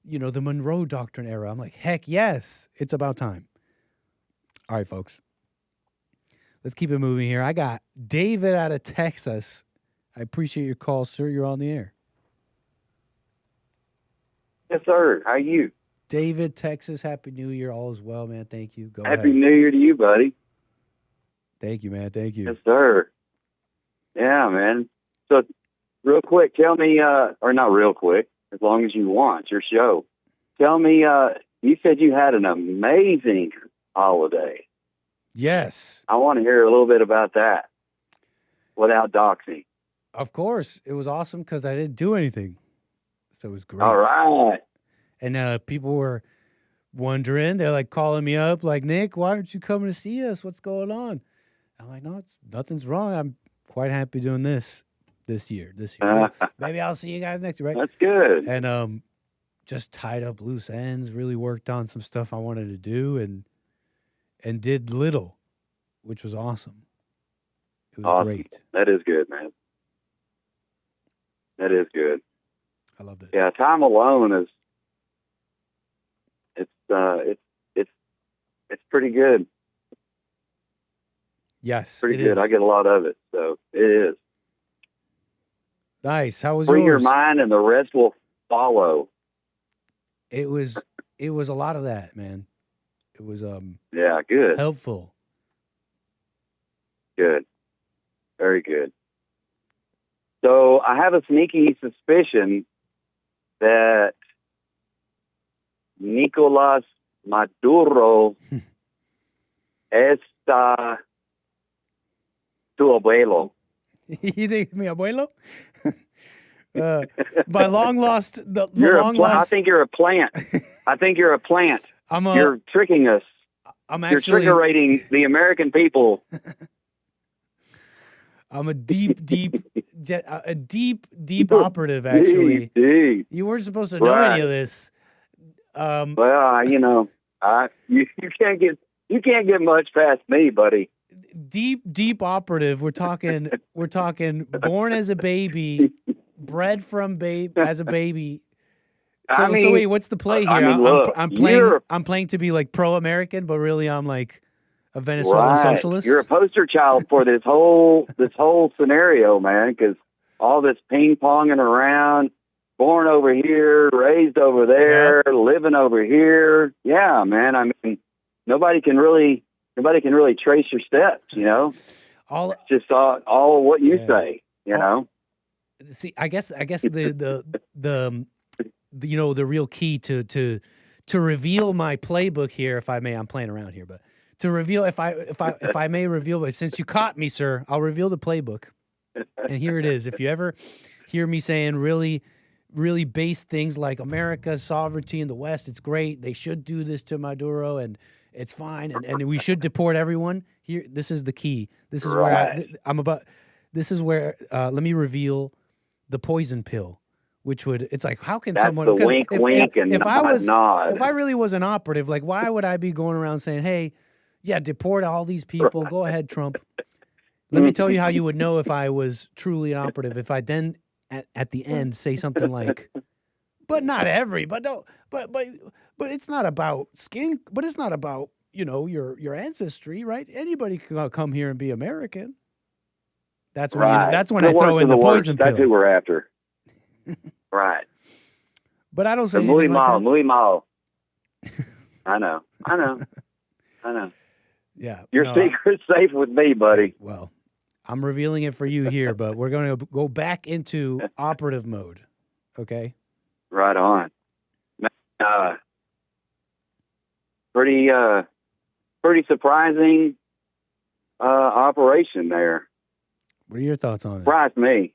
the Monroe Doctrine era. I'm like, heck yes, it's about time. All right, folks. Let's keep it moving here. I got David out of Texas. I appreciate your call, sir. You're on the air. Yes, sir. How are you? David, Texas. Happy New Year. All is well, man. Thank you. Go ahead. Happy New Year to you, buddy. Thank you, man. Thank you. Yes, sir. Yeah, man. So, real quick, tell me, or not real quick, as long as you want, it's your show. Tell me, you said you had an amazing holiday. Yes. I want to hear a little bit about that without doxing. Of course. It was awesome because I didn't do anything. So it was great. All right. And people were wondering. They're like calling me up like, Nick, why aren't you coming to see us? What's going on? I'm like, no, nothing's wrong. I'm quite happy doing this year. Maybe I'll see you guys next year, right? That's good. And just tied up loose ends, really worked on some stuff I wanted to do and did little, which was awesome. It was awesome. Great. That is good, man. That is good. I loved it. Yeah, time alone is it's pretty good. Yes, pretty good. I get a lot of it, so it is. Nice. How was Free yours? your mind, and the rest will follow. It was a lot of that, man. It was yeah, good. Helpful. Good. Very good. So I have a sneaky suspicion that Nicolás Maduro está tu abuelo. You think mi abuelo? My long lost. I think you're a plant. I think you're a plant. You're tricking us. You're triggering the American people. I'm a deep operative. Actually, deep. You weren't supposed to know any of this. Well, you can't get much past me, buddy. deep operative. We're talking born as a baby, bred from as a baby. So wait, what's the play here? Look, I'm playing to be like pro-American, but really I'm like a Venezuelan socialist. You're a poster child for this whole scenario, man, because all this ping-ponging around, born over here, raised over there, living over here. Yeah, man. I mean, nobody can really trace your steps, you know. Just all what you say, you know. See, I guess the you know, the real key to reveal my playbook here, if I may, I'm playing around here, but to reveal, if I may reveal, but since you caught me, sir, I'll reveal the playbook. And here it is. If you ever hear me saying really base things like America's sovereignty in the West, it's great. They should do this to Maduro, and it's fine, and we should deport everyone. Here, this is the key. This is where This is where let me reveal the poison pill. Which it's like, how can someone? The wink, wink, and if nod. If I really was an operative, like, why would I be going around saying, "Hey, yeah, deport all these people. Go ahead, Trump." Let me tell you how you would know if I was truly an operative. If I then at the end say something like, "But not every, but it's not about skin, but it's not about, you know, your ancestry, right? Anybody can come here and be American." That's when that's when I throw in the poison pill. That's who we're after. Right. But I don't say Muy anything like mal, muy mal. I know. Yeah. Your secret's safe with me, buddy. Well, I'm revealing it for you here, but we're going to go back into operative mode. Okay? Right on. Pretty surprising operation there. What are your thoughts on it? Surprised me.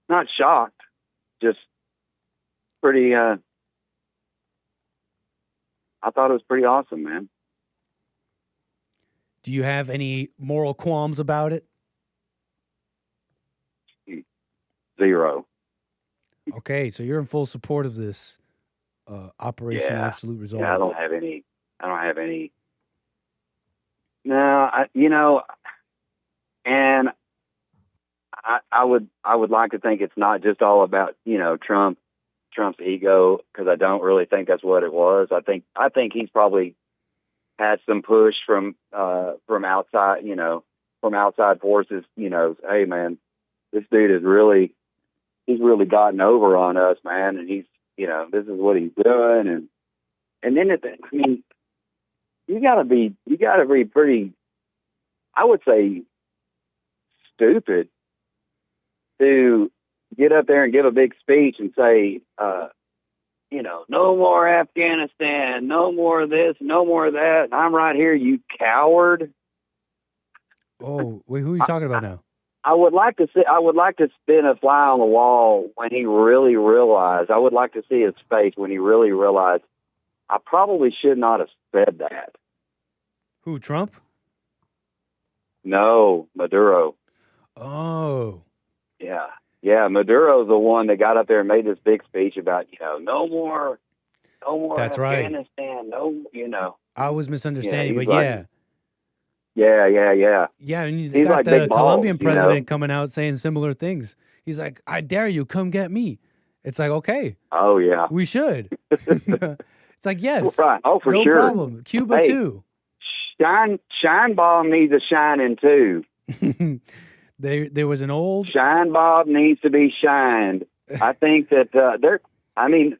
Not shocked. Just pretty, I thought it was pretty awesome, man. Do you have any moral qualms about it? Zero. Okay, so you're in full support of this Operation Absolute Resolve. Yeah, I don't have any. No, and I would like to think it's not just all about, you know, Trump's ego, because I don't really think that's what it was. I think he's probably had some push from outside, you know, from outside forces. You know, hey man, this dude he's really gotten over on us, man, and he's, you know, this is what he's doing, and then I mean, you gotta be pretty, I would say, stupid to get up there and give a big speech and say, you know, no more Afghanistan, no more of this, no more of that. I'm right here, you coward. Oh, wait, who are you talking about now? I would like to spin a fly on the wall when he really realized. I would like to see his face when he really realized, I probably should not have said that. Who, Trump? No, Maduro. Oh. Yeah, Maduro's the one that got up there and made this big speech about, you know, no more That's Afghanistan, right. no, you know. I was misunderstanding, but like, yeah. Yeah. Yeah, and you He's got like the big balls, Colombian president you know? coming out saying similar things. He's like, I dare you, come get me. It's like, okay. Oh, yeah. We should. It's like, yes. Right. Oh, for no sure. No problem. Cuba, too. Shine Bob needs a shining, too. There was an old... Shine Bob needs to be shined. I think that I mean,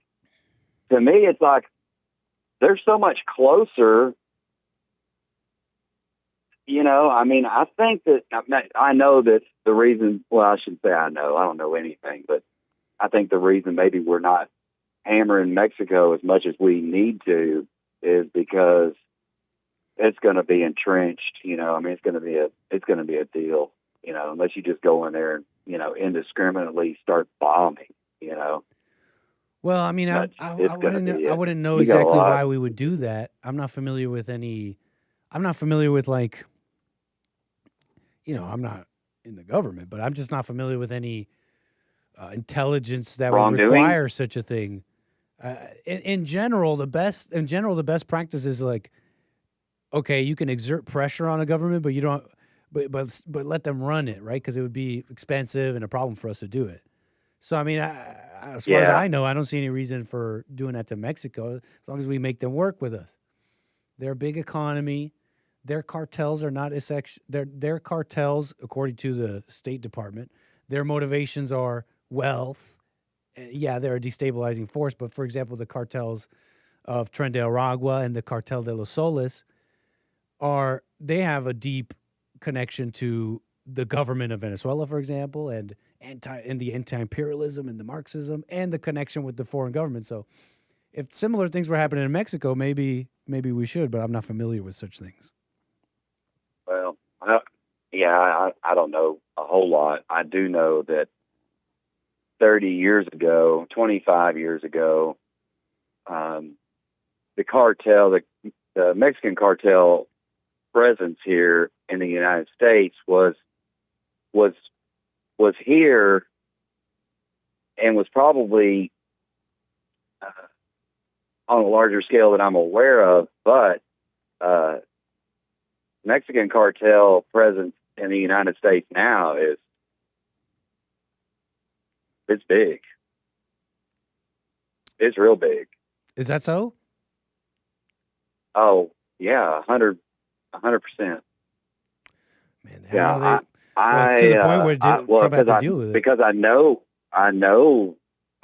to me, it's like they're so much closer. You know, I mean, I think that, I know that the reason, well, I shouldn't say I know. I don't know anything, but I think the reason maybe we're not hammering Mexico as much as we need to is because it's going to be entrenched. You know, I mean, it's going to be a deal. You know, unless you just go in there and, you know, indiscriminately start bombing. You know. Well, I mean, I wouldn't know exactly why we would do that. I'm not familiar with like, you know, I'm not in the government, but I'm just not familiar with any intelligence that would require such a thing. In general, the best practice is like, okay, you can exert pressure on a government, but let them run it, right? Because it would be expensive and a problem for us to do it. So I mean, as far as I know, I don't see any reason for doing that to Mexico as long as we make them work with us. They're a big economy. Their cartels are not their cartels, according to the State Department. Their motivations are wealth. Yeah, they're a destabilizing force. But for example, the cartels of Tren de Aragua and the Cartel de los Soles they have a deep connection to the government of Venezuela, for example, and the anti-imperialism and the Marxism and the connection with the foreign government. So if similar things were happening in Mexico, maybe we should, but I'm not familiar with such things. Well, I don't know a whole lot. I do know that 30 years ago, 25 years ago, the cartel, the Mexican cartel presence here in the United States was here and was probably on a larger scale than I'm aware of, but Mexican cartel presence in the United States now it's big. It's real big. Is that so? Oh yeah, 100%. Man, yeah, it's to the point where Trump had to deal with it. Because I know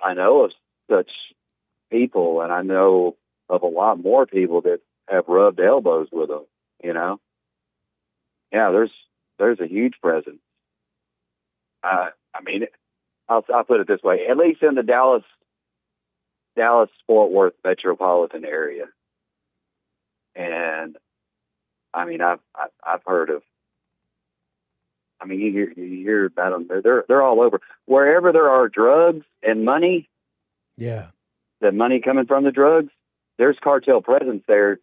of such people, and I know of a lot more people that have rubbed elbows with them. You know, yeah, there's a huge presence. I mean, I'll put it this way: at least in the Dallas-Fort Worth metropolitan area, and I mean, I've heard of. I mean, you hear about them. They're all over. Wherever there are drugs and money, the money coming from the drugs, there's cartel presence there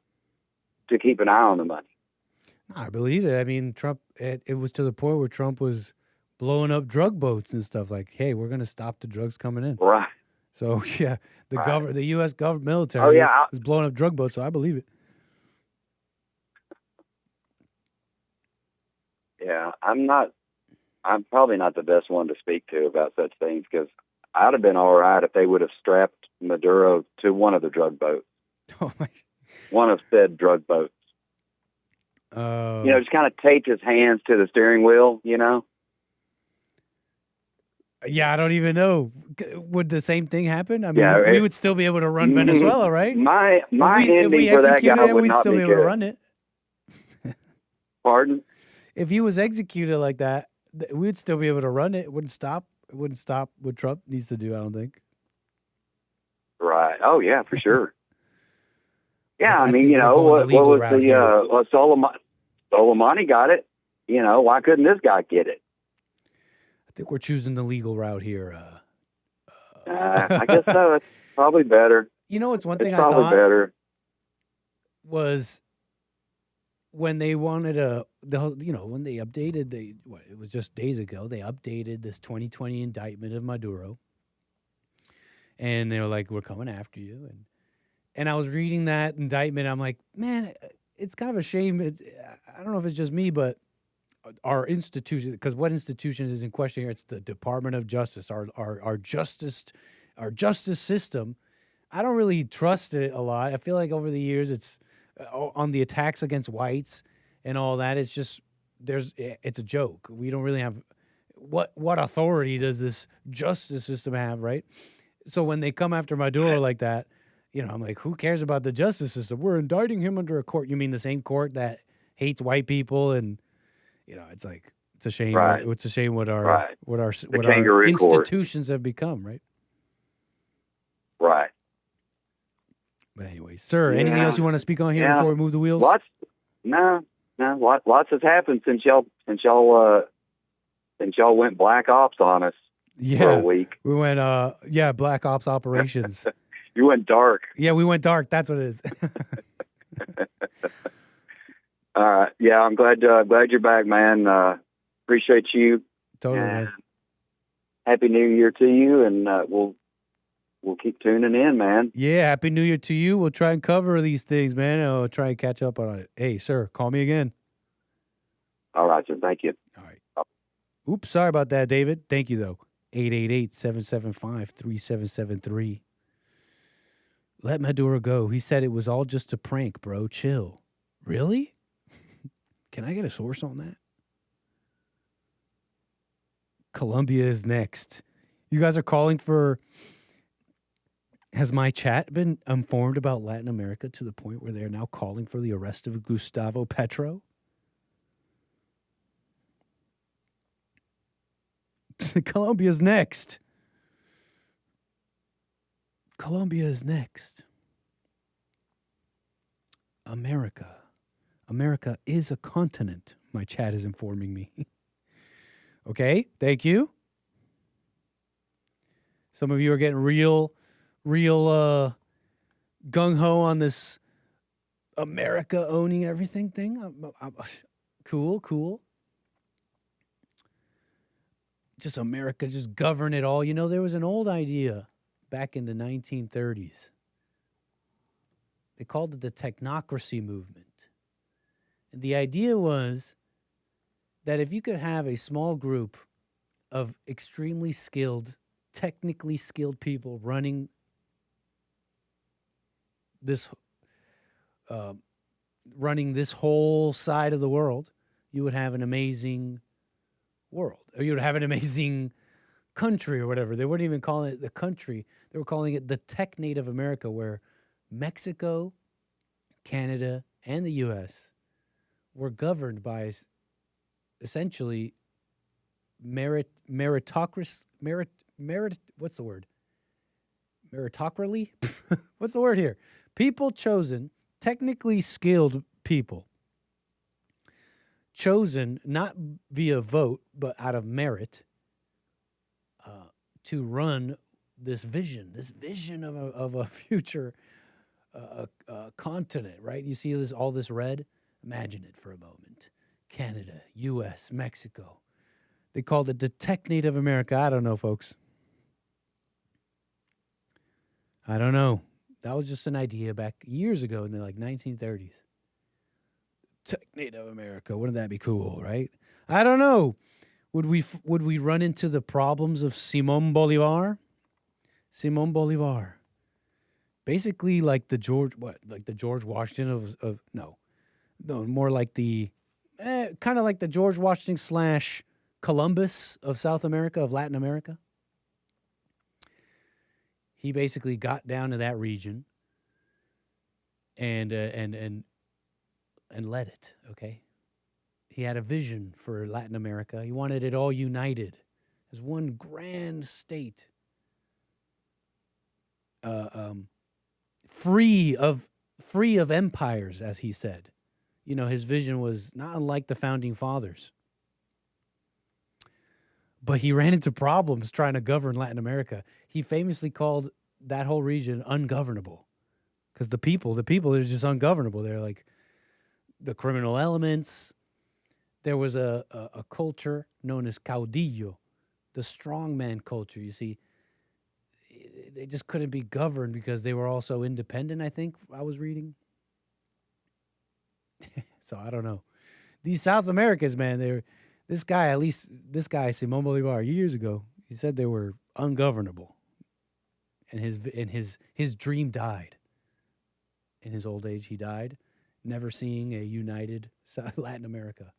to keep an eye on the money. I believe it. I mean, Trump. It was to the point where Trump was blowing up drug boats and stuff. Like, hey, we're going to stop the drugs coming in. Right. So yeah, the U.S. government military was blowing up drug boats. So I believe it. Yeah, I'm probably not the best one to speak to about such things, because I'd have been all right if they would have strapped Maduro to one of the drug boats. Oh my! One of said drug boats. Just kind of taped his hands to the steering wheel. You know. Yeah, I don't even know. Would the same thing happen? I mean, we would still be able to run Venezuela, right? My ending for that guy would we'd not still be be able good. to run it. Pardon? If he was executed like that, we would still be able to run it. It wouldn't stop. It wouldn't stop what Trump needs to do, I don't think. Right. Oh, yeah, for sure. Yeah, I mean, what was the Soleimani got it. Why couldn't this guy get it? I think we're choosing the legal route here. I guess so. It's probably better. It's one thing I probably thought better. Was when they wanted when they updated it was just days ago, they updated this 2020 indictment of Maduro. And they were like, we're coming after you. And I was reading that indictment. I'm like, man, it's kind of a shame. I don't know if it's just me, but our institution, because what institution is in question here? It's the Department of Justice, our justice system. I don't really trust it a lot. I feel like over the years, it's on the attacks against whites and all that. It's just it's a joke. We don't really have what authority does this justice system have, right? So when they come after Maduro like that, I'm like, who cares about the justice system? We're indicting him under a court. You mean the same court that hates white people? And it's like, it's a shame. Right. It's a shame what our kangaroo institutions have become, right? Right. But anyway, sir, anything else you want to speak on here before we move the wheels? Lots has happened since y'all went black ops on us for a week. We went black ops operations. You went dark. Yeah, we went dark. That's what it is. Yeah, I'm glad you're back, man. Appreciate you. Totally. Man. Happy New Year to you, and we'll keep tuning in, man. Yeah, Happy New Year to you. We'll try and cover these things, man. I'll try and catch up on it. Hey, sir, call me again. All right, sir. Thank you. All right. Oops, sorry about that, David. Thank you, though. 888-775-3773. Let Maduro go. He said it was all just a prank, bro. Chill. Really? Can I get a source on that? Colombia is next. You guys are calling for... Has my chat been informed about Latin America to the point where they're now calling for the arrest of Gustavo Petro? Colombia's next. Colombia is next. America. America is a continent, my chat is informing me. Okay, thank you. Some of you are getting real gung-ho on this America owning everything thing. Cool. Just America, just govern it all. You know, there was an old idea back in the 1930s. They called it the technocracy movement. And the idea was that if you could have a small group of extremely skilled, technically skilled people running this whole side of the world, you would have an amazing world, or you would have an amazing country or whatever. They weren't even calling it the country. They were calling it the Technate of America, where Mexico, Canada, and the U.S. were governed by essentially meritocracy. What's the word? Meritocracy? What's the word here? People chosen, technically skilled people, chosen not via vote, but out of merit, to run this vision of a future continent, right? You see all this red? Imagine it for a moment. Canada, U.S., Mexico. They called it the Technate of America. I don't know, folks. I don't know. That was just an idea back years ago in the 1930s. Technate of America. Wouldn't that be cool, right? I don't know. Would we run into the problems of Simón Bolívar? Simón Bolívar. Basically like the George Washington of no, more like the kind of like the George Washington / Columbus of South America, of Latin America. He basically got down to that region and led it, okay? He had a vision for Latin America. He wanted it all united as one grand state, free of empires, as he said. You know, his vision was not unlike the founding fathers. But he ran into problems trying to govern Latin America. He famously called that whole region ungovernable because the people are just ungovernable. They're like the criminal elements. There was a culture known as caudillo, the strongman culture. You see, they just couldn't be governed because they were also independent, I think I was reading. So I don't know. These South Americans, man, this guy, Simón Bolívar, years ago, he said they were ungovernable. And his dream died. In his old age, he died, never seeing a united Latin America.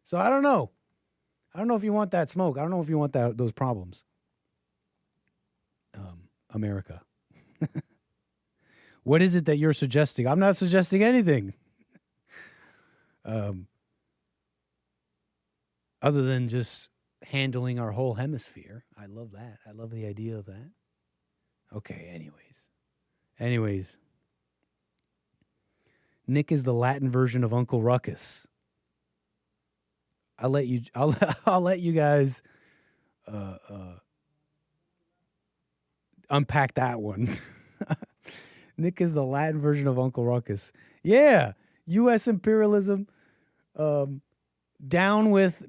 So I don't know. I don't know if you want that smoke. I don't know if you want those problems. America. What is it that you're suggesting? I'm not suggesting anything. Other than just handling our whole hemisphere. I love that. I love the idea of that. Okay, anyways. Nick is the Latin version of Uncle Ruckus. I'll let you guys unpack that one. Nick is the Latin version of Uncle Ruckus. Yeah, U.S. imperialism. Down with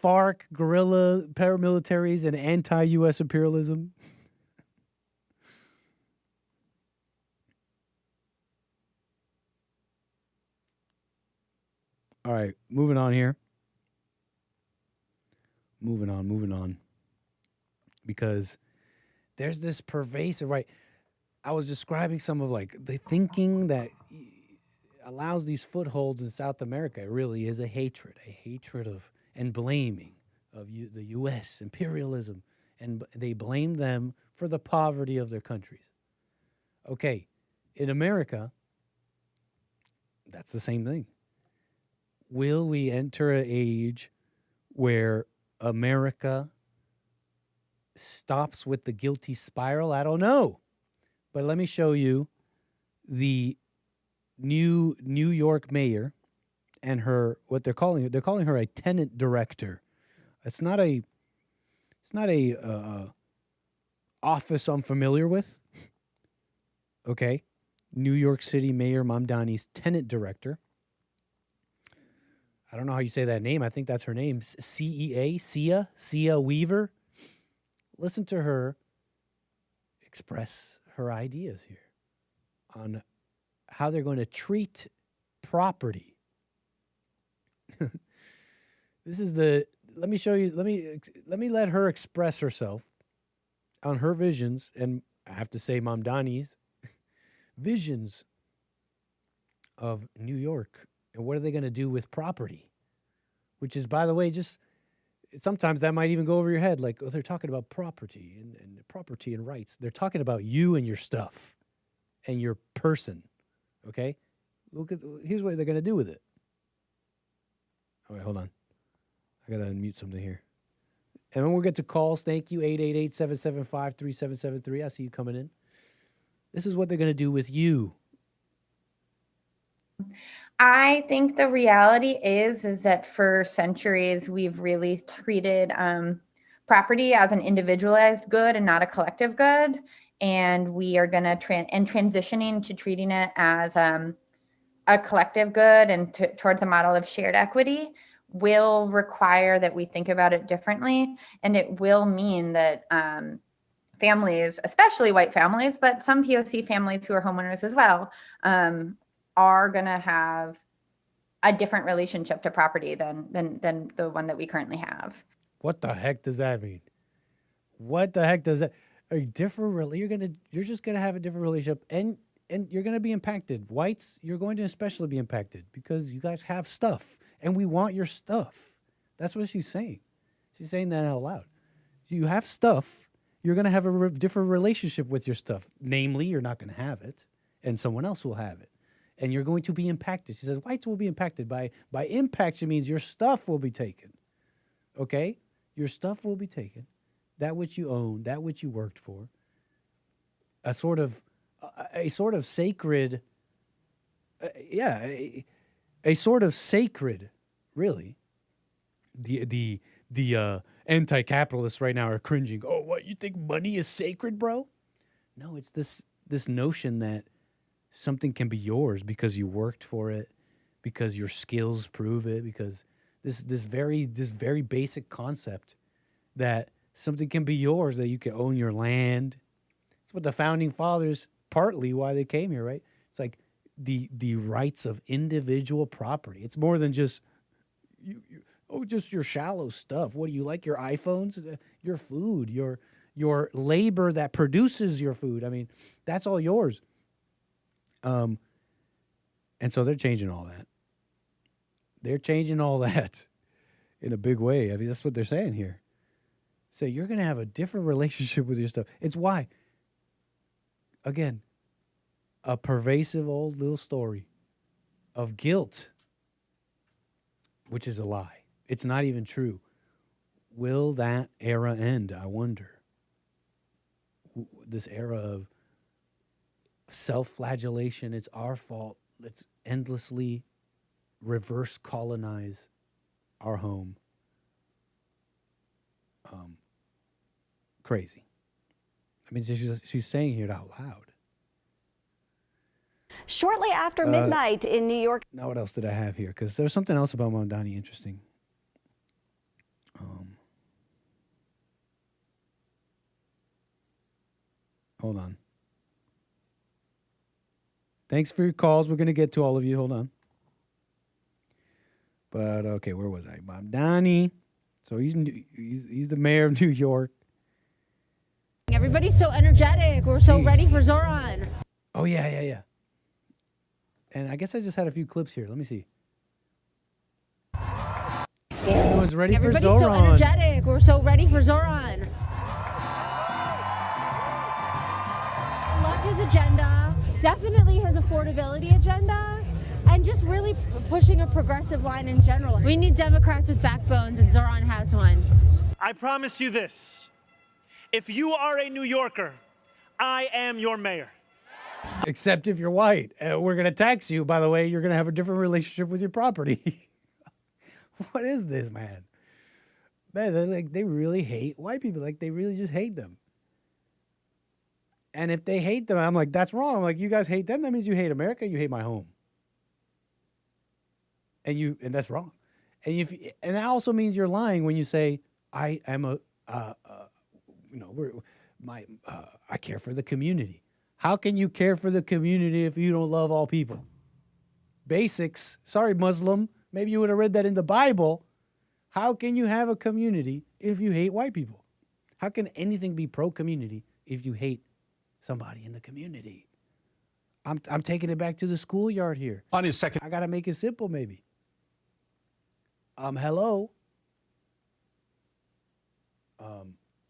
FARC, guerrilla paramilitaries, and anti-U.S. imperialism. All right, moving on here. Moving on. Because there's this pervasive, right? I was describing some of like the thinking that allows these footholds in South America. It really is a hatred of and blaming of the U.S. imperialism, and they blame them for the poverty of their countries. Okay, in America, that's the same thing. Will we enter an age where America stops with the guilty spiral? I don't know. But let me show you the new New York mayor and her, what they're calling her a tenant director. It's not a office I'm familiar with. Okay. New York City Mayor Mamdani's tenant director. I don't know how you say that name. I think that's her name. Sia Weaver. Listen to her express her ideas here on how they're going to treat property. This is let me show you, let me let her express herself on her visions, and I have to say Mamdani's visions of New York and what are they going to do with property, which is, by the way, just sometimes that might even go over your head, like, oh, they're talking about property and property and rights. They're talking about you and your stuff and your person, okay? Here's what they're going to do with it. All right, hold on. I got to unmute something here. And then we'll get to calls. Thank you, 888-775-3773. I see you coming in. This is what they're going to do with you. I think the reality is that for centuries we've really treated property as an individualized good and not a collective good, and we are going to transitioning to treating it as a collective good and towards a model of shared equity will require that we think about it differently, and it will mean that families, especially white families, but some POC families who are homeowners as well, are going to have a different relationship to property than the one that we currently have. What the heck does that mean? What the heck does that? A different you're just gonna have a different relationship, and you're gonna be impacted. Whites, you're going to especially be impacted because you guys have stuff, and we want your stuff. That's what she's saying. She's saying that out loud. You have stuff. You're gonna have a different relationship with your stuff. Namely, you're not gonna have it, and someone else will have it. And you're going to be impacted. She says whites will be impacted. By impact, she means your stuff will be taken. Okay? Your stuff will be taken. That which you own, that which you worked for. A sort of sacred, a sort of sacred, really. The anti-capitalists right now are cringing. Oh, what, you think money is sacred, bro? No, it's this notion that something can be yours because you worked for it, because your skills prove it, because this very basic concept that something can be yours, that you can own your land. It's what the founding fathers, partly why they came here, right? It's like the rights of individual property. It's more than just just your shallow stuff. What do you like? Your iPhones, your food, your labor that produces your food. I mean, that's all yours. And so they're changing all that. They're changing all that in a big way. I mean, that's what they're saying here. So you're going to have a different relationship with your stuff. It's why, again, a pervasive old little story of guilt, which is a lie. It's not even true. Will that era end? I wonder. This era of self-flagellation, it's our fault. Let's endlessly reverse colonize our home. Crazy. I mean, she's saying it out loud. Shortly after midnight in New York. Now, what else did I have here? Because there's something else about Mamdani interesting. Hold on. Thanks for your calls. We're going to get to all of you. Hold on. But okay, where was I? Mamdani. So he's the mayor of New York. Everybody's so energetic. We're so ready for Zoran. Oh yeah. And I guess I just had a few clips here. Let me see. Everyone's ready for Zoran. Everybody's so energetic. We're so ready for Zoran. Love his agenda. Definitely his affordability agenda. And just really pushing a progressive line in general. We need Democrats with backbones, and Zoran has one. I promise you this. If you are a New Yorker, I am your mayor. Except if you're white. We're going to tax you. By the way, you're going to have a different relationship with your property. What is this, man? Man, they really hate white people. Like, they really just hate them. And if they hate them, I'm like, that's wrong. I'm like, you guys hate them? That means you hate America. You hate my home. And that's wrong. And that also means you're lying when you say, I am I care for the community. How can you care for the community if you don't love all people? Basics. Sorry, Muslim. Maybe you would have read that in the Bible. How can you have a community if you hate white people? How can anything be pro-community if you hate somebody in the community? I'm taking it back to the schoolyard here. On his second, I got to make it simple, maybe. Hello.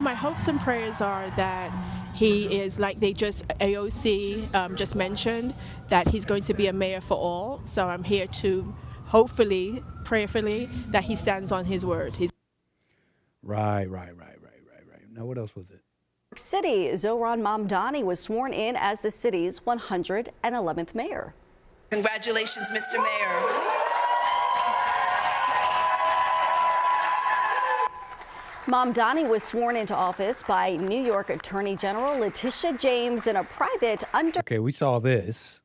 My hopes and prayers are that he is, like AOC just mentioned, that he's going to be a mayor for all. So I'm here to hopefully, prayerfully, that he stands on his word. Right. Now, what else was it? City, Zoran Mamdani was sworn in as the city's 111th mayor. Congratulations, Mr. Mayor. Mamdani was sworn into office by New York Attorney General Letitia James in a private Okay, we saw this.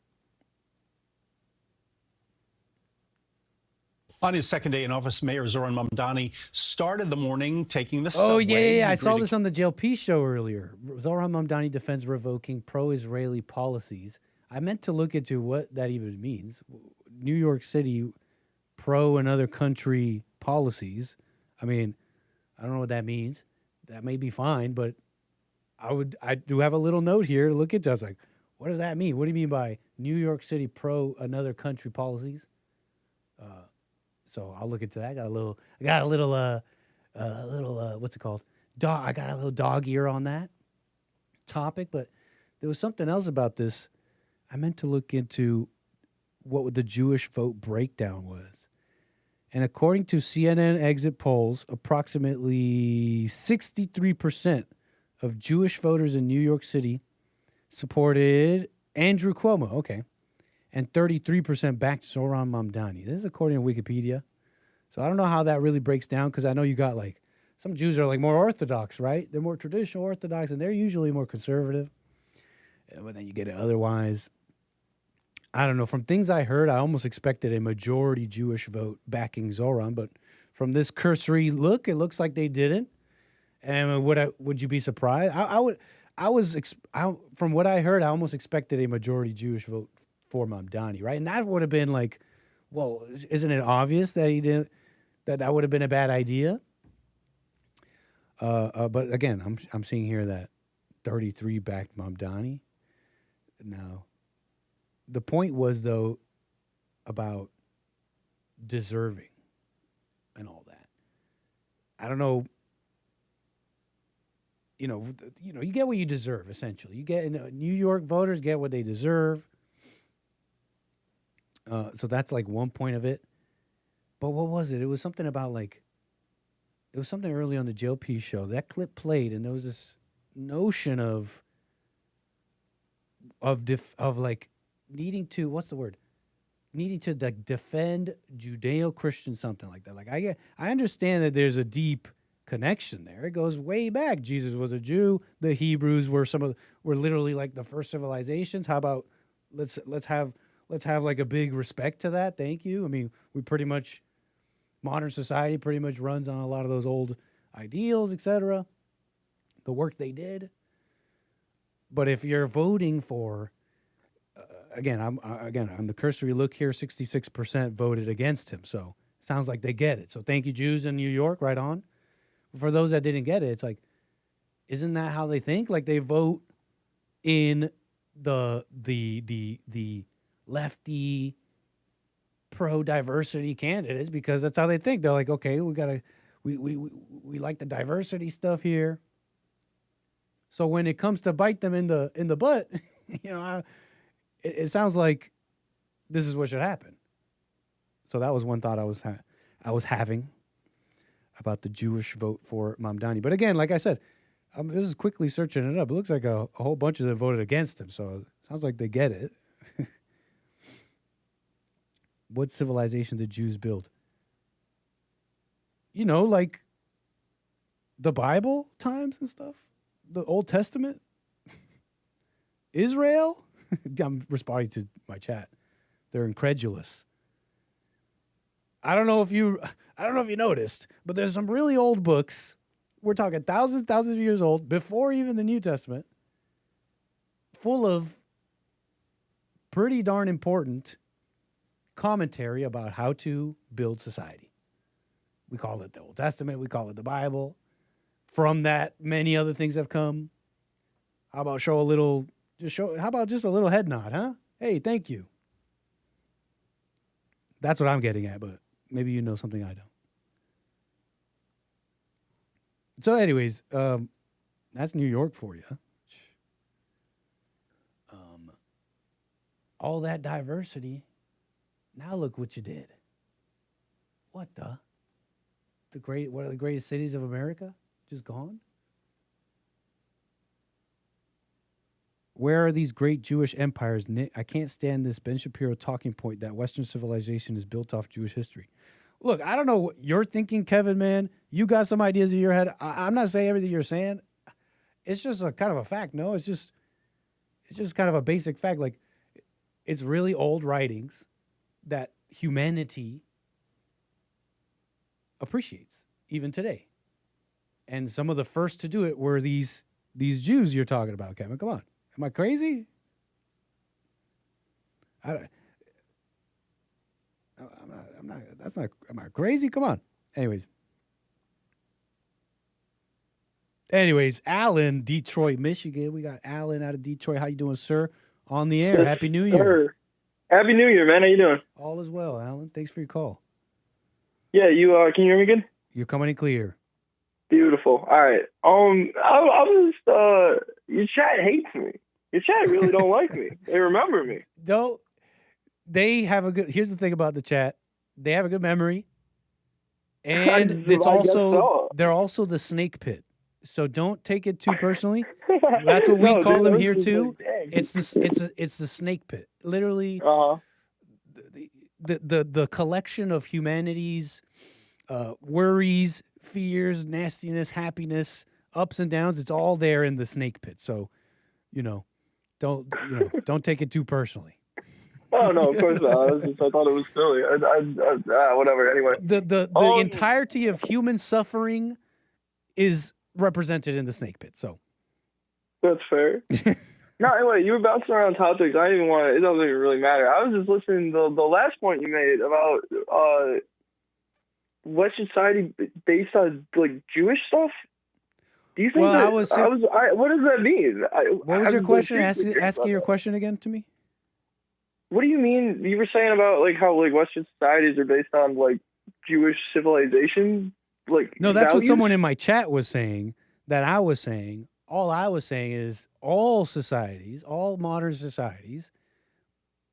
On his second day in office, Mayor Zoran Mamdani started the morning taking the subway. Oh, yeah. I saw this on the JLP show earlier. Zoran Mamdani defends revoking pro-Israeli policies. I meant to look into what that even means. New York City pro another country policies. I mean, I don't know what that means. That may be fine, but I do have a little note here to look into. I was like, what does that mean? What do you mean by New York City pro another country policies? So I'll look into that. I got a little what's it called? I got a little dog ear on that topic, but there was something else about this. I meant to look into what the Jewish vote breakdown was. And according to CNN exit polls, approximately 63% of Jewish voters in New York City supported Andrew Cuomo. Okay. And 33% backed Zoran Mamdani. This is according to Wikipedia. So I don't know how that really breaks down, because I know you got like some Jews are like more Orthodox, right? They're more traditional Orthodox, and they're usually more conservative. But then you get it otherwise. I don't know. From things I heard, I almost expected a majority Jewish vote backing Zoran, but from this cursory look, it looks like they didn't. And would you be surprised? From what I heard, I almost expected a majority Jewish vote for Mamdani, right? And that would have been like, well, isn't it obvious that he didn't? That would have been a bad idea. But again, I'm seeing here that 33 backed Mamdani. Now, the point was though about deserving and all that. I don't know. You get what you deserve. Essentially, you get New York voters get what they deserve. So that's like one point of it. But what was it? It was something about like, it was something early on the JLP show. That clip played, and there was this notion of like needing to, what's the word? Needing to like defend Judeo-Christian, something like that. Like I understand that there's a deep connection there. It goes way back. Jesus was a Jew. The Hebrews were were literally like the first civilizations. How about let's have like a big respect to that. Thank you. I mean, modern society pretty much runs on a lot of those old ideals, etc. The work they did. But if you're voting for, on the cursory look here, 66% voted against him. So Sounds like they get it. So thank you, Jews in New York, right on. For those that didn't get it, it's like, isn't that how they think? Like they vote in the lefty pro-diversity candidates because that's how they think. They're like, okay, we like the diversity stuff here. So when it comes to bite them in the butt, it sounds like this is what should happen. So that was one thought I was having about the Jewish vote for Mamdani. But again, like I said, I'm just quickly searching it up. It looks like a whole bunch of them voted against him. So it sounds like they get it. What civilization did Jews build? Like the Bible times and stuff. The Old Testament. Israel. I'm responding to my chat. They're incredulous. I don't know if you noticed, but there's some really old books. We're talking thousands of years old, before even the New Testament, full of pretty darn important commentary about how to build society. We call it the Old Testament. We call it the Bible. From that, many other things have come. How about just a little head nod, huh? Hey, thank you. That's what I'm getting at, but maybe you know something I don't. So anyways, that's New York for you. All that diversity. Now look what you did. What the? What are the greatest cities of America? Just gone? Where are these great Jewish empires? Nick, I can't stand this Ben Shapiro talking point that Western civilization is built off Jewish history. Look, I don't know what you're thinking, Kevin, man. You got some ideas in your head. I'm not saying everything you're saying. It's just a kind of a fact, no? It's just kind of a basic fact. Like, it's really old writings that humanity appreciates, even today. And some of the first to do it were these Jews you're talking about, Kevin. Come on. Am I crazy? I'm not. That's not. Am I crazy? Come on. Anyways, Alan, Detroit, Michigan. We got Alan out of Detroit. How you doing, sir? On the air. Happy New Year. Sir. Happy New Year, man. How you doing? All is well, Alan. Thanks for your call. Yeah, you can you hear me good? You're coming in clear. Beautiful. All right. I was your chat hates me. Your chat really don't like me. They remember me. They have a good. Here's the thing about the chat. They have a good memory, and they're also the snake pit. So don't take it too personally. That's what we call them here too. It's the snake pit. Literally, the collection of humanity's worries, fears, nastiness, happiness, ups and downs. It's all there in the snake pit. So, don't take it too personally. Oh no, of course not. I thought it was silly. Whatever. Anyway, the entirety of human suffering is represented in the snake pit. So that's fair. No, anyway, you were bouncing around topics. I didn't even want to. It doesn't even really matter. I was just listening to the last point you made about Western society based on like Jewish stuff. Do you think what does that mean? What was your question? Asking your question again to me. What do you mean? You were saying about like how like Western societies are based on like Jewish civilization. No, that's what someone in my chat was saying. That I was saying. All I was saying is all societies, all modern societies,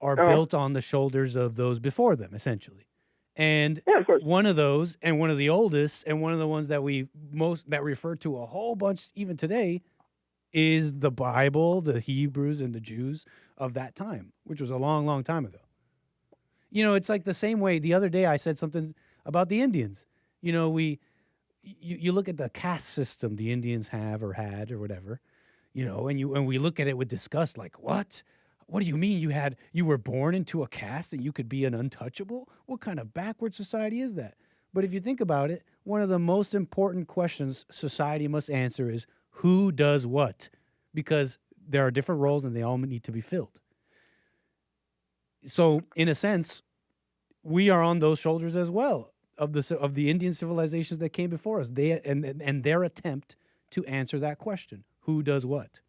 are built on the shoulders of those before them, essentially. And one of those, and one of the oldest, and one of the ones that that refer to a whole bunch even today, is the Bible, the Hebrews, and the Jews of that time, which was a long, long time ago. It's like the same way. The other day I said something about the Indians. You look at the caste system the Indians have or had or whatever, and we look at it with disgust, like, what? What do you mean you were born into a caste and you could be an untouchable? What kind of backward society is that? But if you think about it, one of the most important questions society must answer is who does what? Because there are different roles and they all need to be filled. So in a sense, we are on those shoulders as well. the Indian civilizations that came before us. They and their attempt to answer that question: who does what?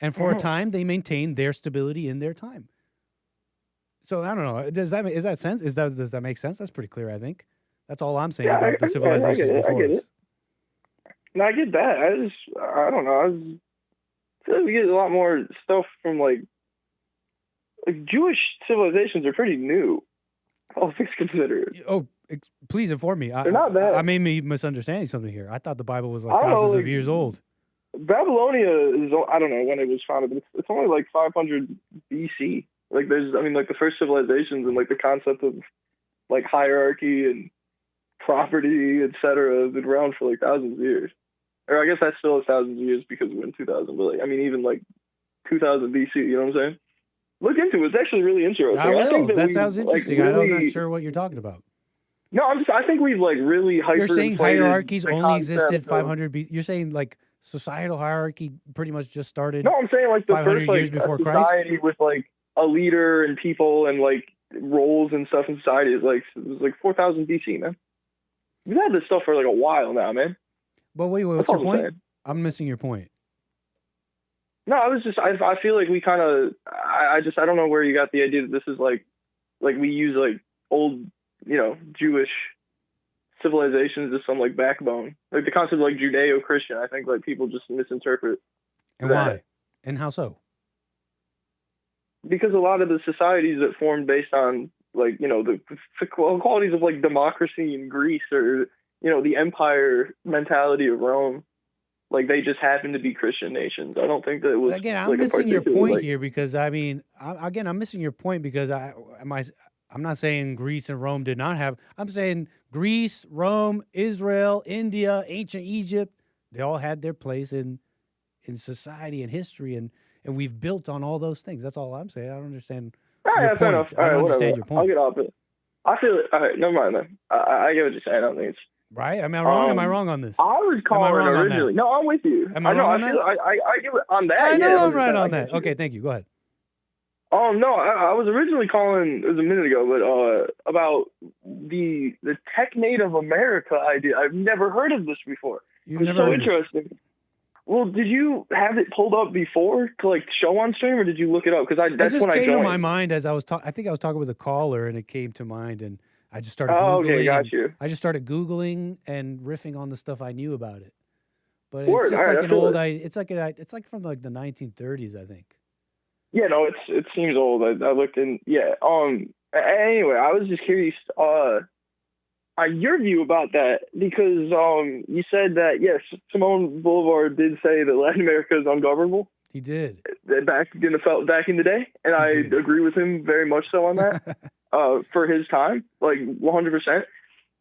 And for a time, they maintained their stability in their time. So I don't know. Does that make sense? That's pretty clear, I think. That's all I'm saying about the civilizations before us. No, I get that. I don't know. I feel like we get a lot more stuff from like Jewish civilizations are pretty new, all things considered. Oh, please inform me. They're not bad. I may be misunderstanding something here. I thought the Bible was like thousands of years old. Babylonia is, I don't know when it was founded, but it's only like 500 BC. Like like the first civilizations and like the concept of like hierarchy and property, etc., have been around for like thousands of years. Or I guess that still is thousands of years because we're in 2000. But even like 2000 BC, you know what I'm saying? Look into it. It's actually really interesting. I will. I think that sounds interesting. I'm not sure what you're talking about. No, I think we've like really hyper. You're saying hierarchies only existed 500 BC. You're saying like societal hierarchy pretty much just started. No, I'm saying like the 500 first like years before society Christ? with like a leader and people and like roles and stuff in society is like it was like 4000 BC, man. We've had this stuff for like a while now, man. But wait, what's your point? I'm missing your point. No, I feel like we kind of, I don't know where you got the idea that this is like we use like old, Jewish civilizations as some like backbone. Like the concept of like Judeo-Christian, I think like people just misinterpret. And why? And how so? Because a lot of the societies that formed based on like, the qualities of like democracy in Greece or, the empire mentality of Rome, like they just happen to be Christian nations. I don't think that it was. Again, I'm missing your point here because I'm missing your point because I'm not saying Greece and Rome did not have. I'm saying Greece, Rome, Israel, India, ancient Egypt. They all had their place in society and history, and we've built on all those things. That's all I'm saying. I don't understand. Yeah, fair enough. I don't understand your point. I'll get off it. I feel it. All right, never mind then. I get what you're saying. I don't think it's right. Am I wrong? Am I wrong on this? I was calling originally. No, I'm with you. Am I wrong on that? I get it on that. I know yeah, I'm right on that. Okay, thank you. Go ahead. No, I was originally calling, it was a minute ago, but about the tech native America idea. I've never heard of this before. You've it's never so heard interesting. Well, did you have it pulled up before to like show on stream, or did you look it up? Because that's when I joined. It came to my mind as I was I think I was talking with a caller, and it came to mind, and I just started Googling. Oh, okay, got you. I just started Googling and riffing on the stuff I knew about it. But Word. it's just All like right, an old. It's like from like the 1930s, I think. Yeah, no, it seems old. I looked in. Yeah. Anyway, I was just curious. Your view about that, because you said that yes, Simon Bolivar did say that Latin America is ungovernable. He did back in the day, and I agree with him very much so on that. For his time, like 100%.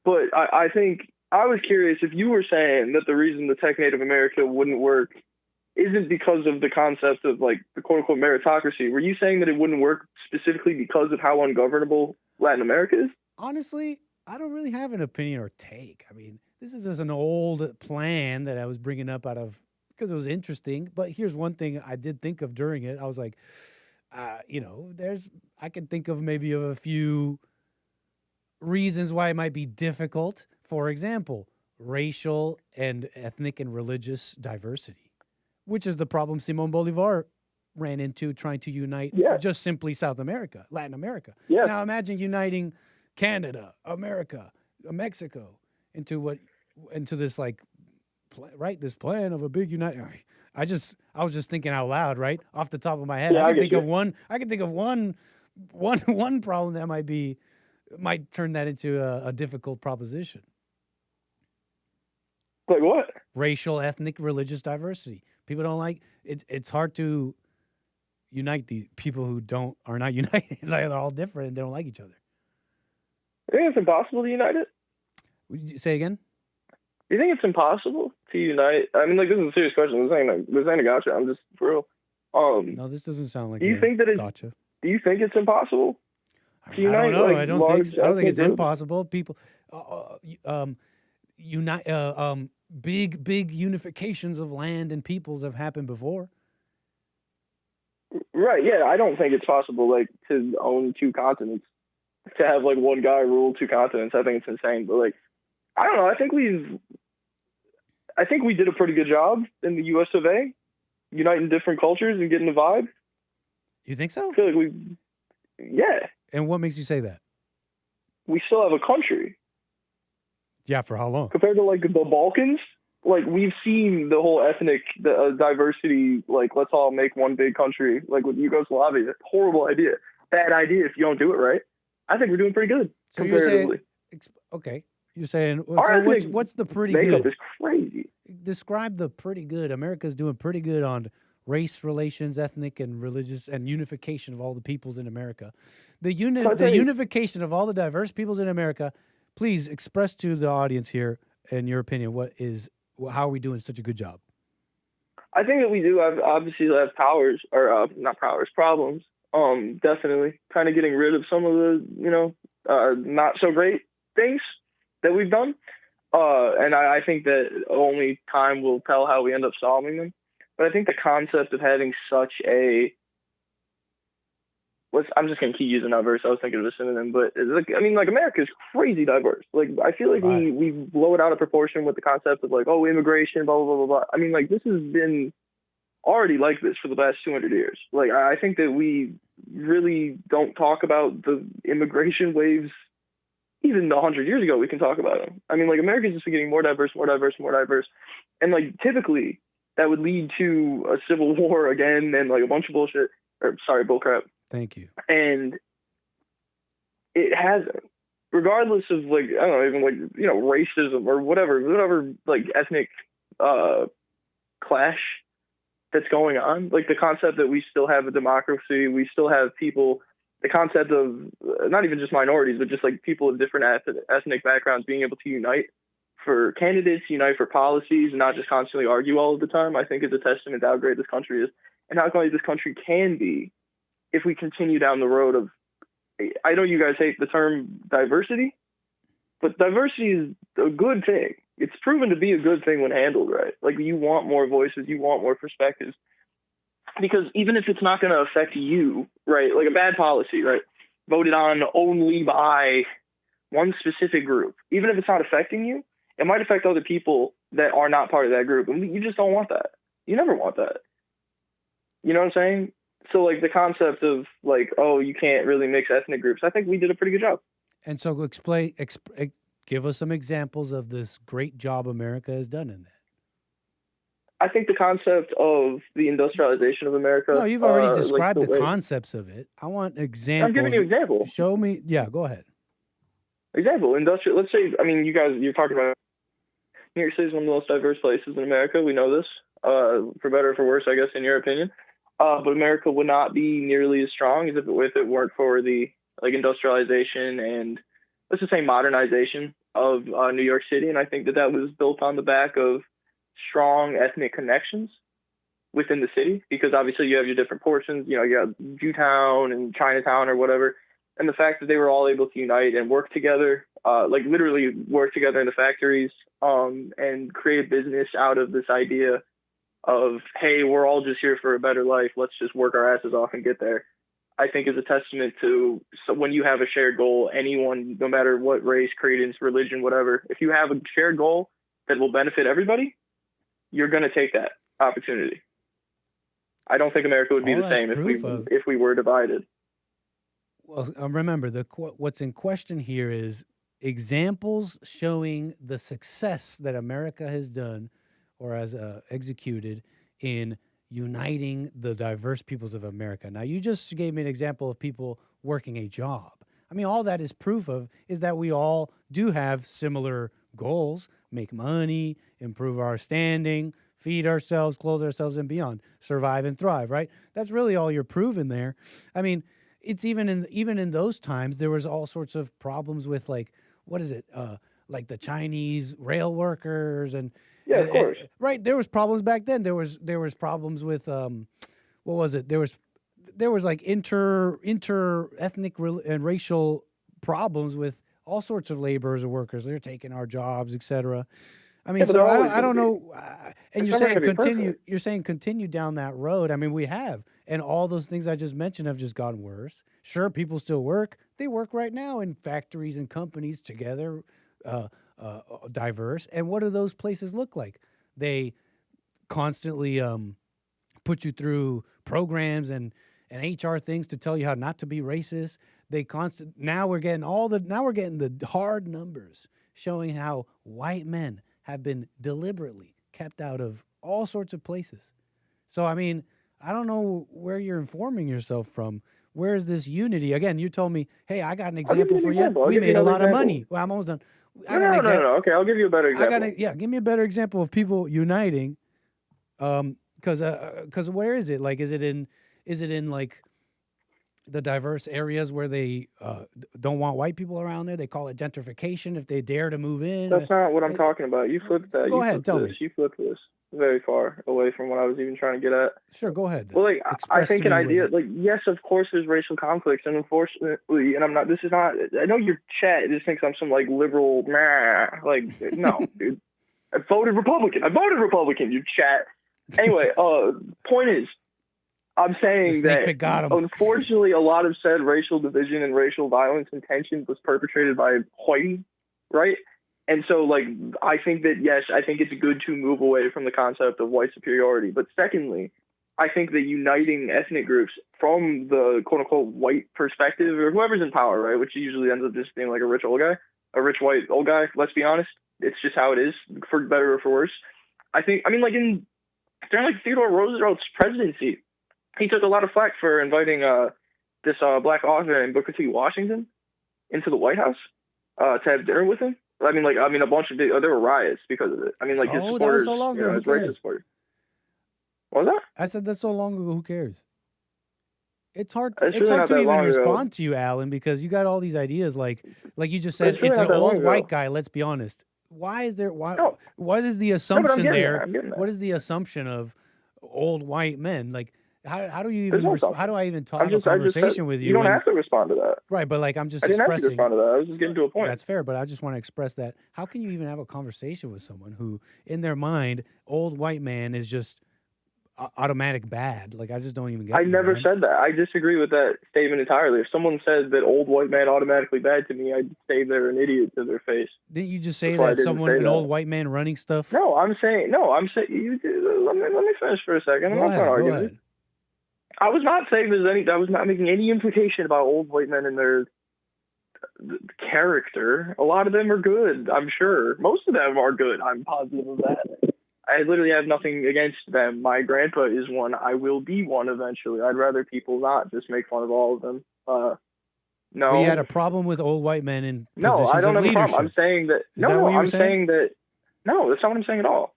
But I think I was curious if you were saying that the reason the tech native America wouldn't work isn't because of the concept of like the quote unquote meritocracy. Were you saying that it wouldn't work specifically because of how ungovernable Latin America is? Honestly, I don't really have an opinion or take. I mean, this is just an old plan that I was bringing up because it was interesting. But here's one thing I did think of during it. I was like, I can think of maybe a few reasons why it might be difficult. For example, racial and ethnic and religious diversity, which is the problem Simon Bolivar ran into trying to unite just simply South America, Latin America. Yes. Now imagine uniting Canada, America, Mexico into this like this plan of a big unite. I was just thinking out loud, right off the top of my head. I can think of one problem that might turn that into a difficult proposition. Like what? Racial, ethnic, religious diversity. People don't like it. It's hard to unite these people who are not united. They're all different and they don't like each other. You think it's impossible to unite it? Say again? You think it's impossible to unite? I mean, like, this is a serious question. This ain't a gotcha. I'm just for real. No, this doesn't sound like. Do you think that it's gotcha? Do you think it's impossible to unite? I don't know. Like, I don't think it's impossible. People, unite. Big unifications of land and peoples have happened before. Right. Yeah. I don't think it's possible, like, to own two continents. to have like one guy rule two continents. I think it's insane. But like, I don't know. I think we did a pretty good job in the U.S. of A, uniting different cultures and getting the vibe. You think so? I feel like yeah. And what makes you say that? We still have a country. Yeah, for how long? Compared to like the Balkans, like we've seen the whole ethnic diversity, like let's all make one big country, like with Yugoslavia. Horrible idea. Bad idea if you don't do it right. I think we're doing pretty good So comparatively. Okay. You're saying, Our so ethnic what's the pretty makeup good? is crazy. Describe the pretty good. America's doing pretty good on race relations, ethnic and religious, and unification of all the peoples in America. The unification of all the diverse peoples in America. Please express to the audience here, in your opinion, how are we doing such a good job? I think that we do obviously have problems. Definitely kind of getting rid of some of the, not so great things that we've done. And I think that only time will tell how we end up solving them. But I think the concept of having such I'm just going to keep using that verse. I was thinking of a synonym, but America is crazy diverse. Like, I feel like we blow it out of proportion with the concept of like, oh, immigration, blah, blah, blah, blah, blah. I mean, like, this has been already like this for the past 200 years. Like, I think that we really don't talk about the immigration waves. Even 100 years ago, we can talk about them. I mean, like, America's just been getting more diverse. And, like, typically, that would lead to a civil war again and, like, a bunch of bullcrap. Thank you. And it hasn't. Regardless of, like, I don't know, even, like, racism or whatever, like, ethnic clash that's going on. Like, the concept that we still have a democracy, we still have people, the concept of not even just minorities, but just, like, people of different ethnic backgrounds being able to unite for candidates, unite for policies, and not just constantly argue all of the time, I think is a testament to how great this country is and how great this country can be if we continue down the road of, I know you guys hate the term diversity, but diversity is a good thing. It's proven to be a good thing when handled right. Like, you want more voices, you want more perspectives. Because even if it's not going to affect you, right, like a bad policy, right, voted on only by one specific group, even if it's not affecting you, it might affect other people that are not part of that group. And you just don't want that. You never want that. You know what I'm saying? So, like, the concept of, like, oh, you can't really mix ethnic groups, I think we did a pretty good job. And so give us some examples of this great job America has done in that. I think the concept of the industrialization of America. No, you've already described the concepts of it. I want examples. I'm giving you an example. Show me. Yeah, go ahead. Example, industrial. Let's say, I mean, you're talking about New York City is one of the most diverse places in America. We know this, for better or for worse, I guess, in your opinion. But America would not be nearly as strong as if it weren't for the, like, industrialization and, let's just say, modernization of New York City. And I think that was built on the back of strong ethnic connections within the city, because obviously you have your different portions, you got Jewtown and Chinatown or whatever. And the fact that they were all able to unite and work together, like literally work together in the factories, and create a business out of this idea of, hey, we're all just here for a better life. Let's just work our asses off and get there. I think is a testament to, so when you have a shared goal, anyone, no matter what race, credence, religion, whatever, if you have a shared goal that will benefit everybody, you're going to take that opportunity. I don't think America would be the same if we were divided. Well, remember, what's in question here is examples showing the success that America has done or has executed in uniting the diverse peoples of America. Now, you just gave me an example of people working a job. I mean, all that is proof of is that we all do have similar goals: make money, improve our standing, feed ourselves, clothe ourselves, and beyond, survive and thrive, right? That's really all you're proving there. I mean, it's even in those times, there was all sorts of problems with, like, what is it? Like the Chinese rail workers and, yeah, of course. Right. There was problems back then. There was problems with, what was it? There was like inter-ethnic and racial problems with all sorts of laborers and workers. They're taking our jobs, etc. I mean, so I don't know. And you're saying continue down that road. I mean, we have, and all those things I just mentioned have just gotten worse. Sure, people still work. They work right now in factories and companies together, diverse. And what do those places look like? They constantly put you through programs and HR things to tell you how not to be racist. Now we're getting the hard numbers showing how white men have been deliberately kept out of all sorts of places. So, I mean, I don't know where you're informing yourself from. Where is this unity? Again, you told me, hey, I got an example for you. We made a lot of money. Well, I'm almost done. No. Okay, I'll give you a better example. Give me a better example of people uniting. Because where is it? Like, is it in like the diverse areas where they don't want white people around there? They call it gentrification if they dare to move in. That's not what I'm talking about. You flipped that. Go ahead, tell me. You flipped this very far away from what I was even trying to get at. Sure, go ahead. Well, like, I think an idea, like, yes, of course there's racial conflicts, and unfortunately, and I know your chat just thinks I'm some, like, liberal, like, no, dude. I voted Republican, you chat. Anyway, point is, I'm saying that, unfortunately, a lot of said racial division and racial violence and tension was perpetrated by whitey, right? And so, like, I think that, yes, I think it's good to move away from the concept of white superiority. But secondly, I think that uniting ethnic groups from the quote-unquote white perspective, or whoever's in power, right, which usually ends up just being like a rich white old guy, let's be honest. It's just how it is, for better or for worse. During like Theodore Roosevelt's presidency, he took a lot of flack for inviting this black author named Booker T. Washington into the White House to have dinner with him. A bunch of there were riots because of it. His supporters, that was so long ago. His racist supporters. What was that? I said that's so long ago. Who cares? It's hard. It's It's really hard not to that long even ago. respond to you, Alan, because you got all these ideas. Like you just said, It's really it's not an that long old ago. white guy. Let's be honest. What is the I'm assumption getting there? there. I'm getting there. What is the assumption of old white men? Like, how do you There's even no assumption. how do I even talk I a just conversation said, with you? You don't when- have to respond to that. Right, but like I'm just I didn't have to expressing. respond to that. I was just getting to a point. That's fair, but I just want to express that. How can you even have a conversation with someone who, in their mind, old white man is just automatic bad? Like, I just don't even get. I never said that. I disagree with that statement entirely. If someone said that old white man automatically bad to me, I'd say they're an idiot to their face. Didn't you just say That's why I that didn't say an that. old white man running stuff? No, I'm saying you. Let me finish for a second. I'm not going to argue with you. I was not saying I was not making any implication about old white men and their character. A lot of them are good, I'm sure. Most of them are good. I'm positive of that. I literally have nothing against them. My grandpa is one. I will be one eventually. I'd rather people not just make fun of all of them. No. But you had a problem with old white men in No, positions I don't of have a problem. I'm leadership. saying that. Is that what you were I'm saying that. No, that's not what I'm saying at all.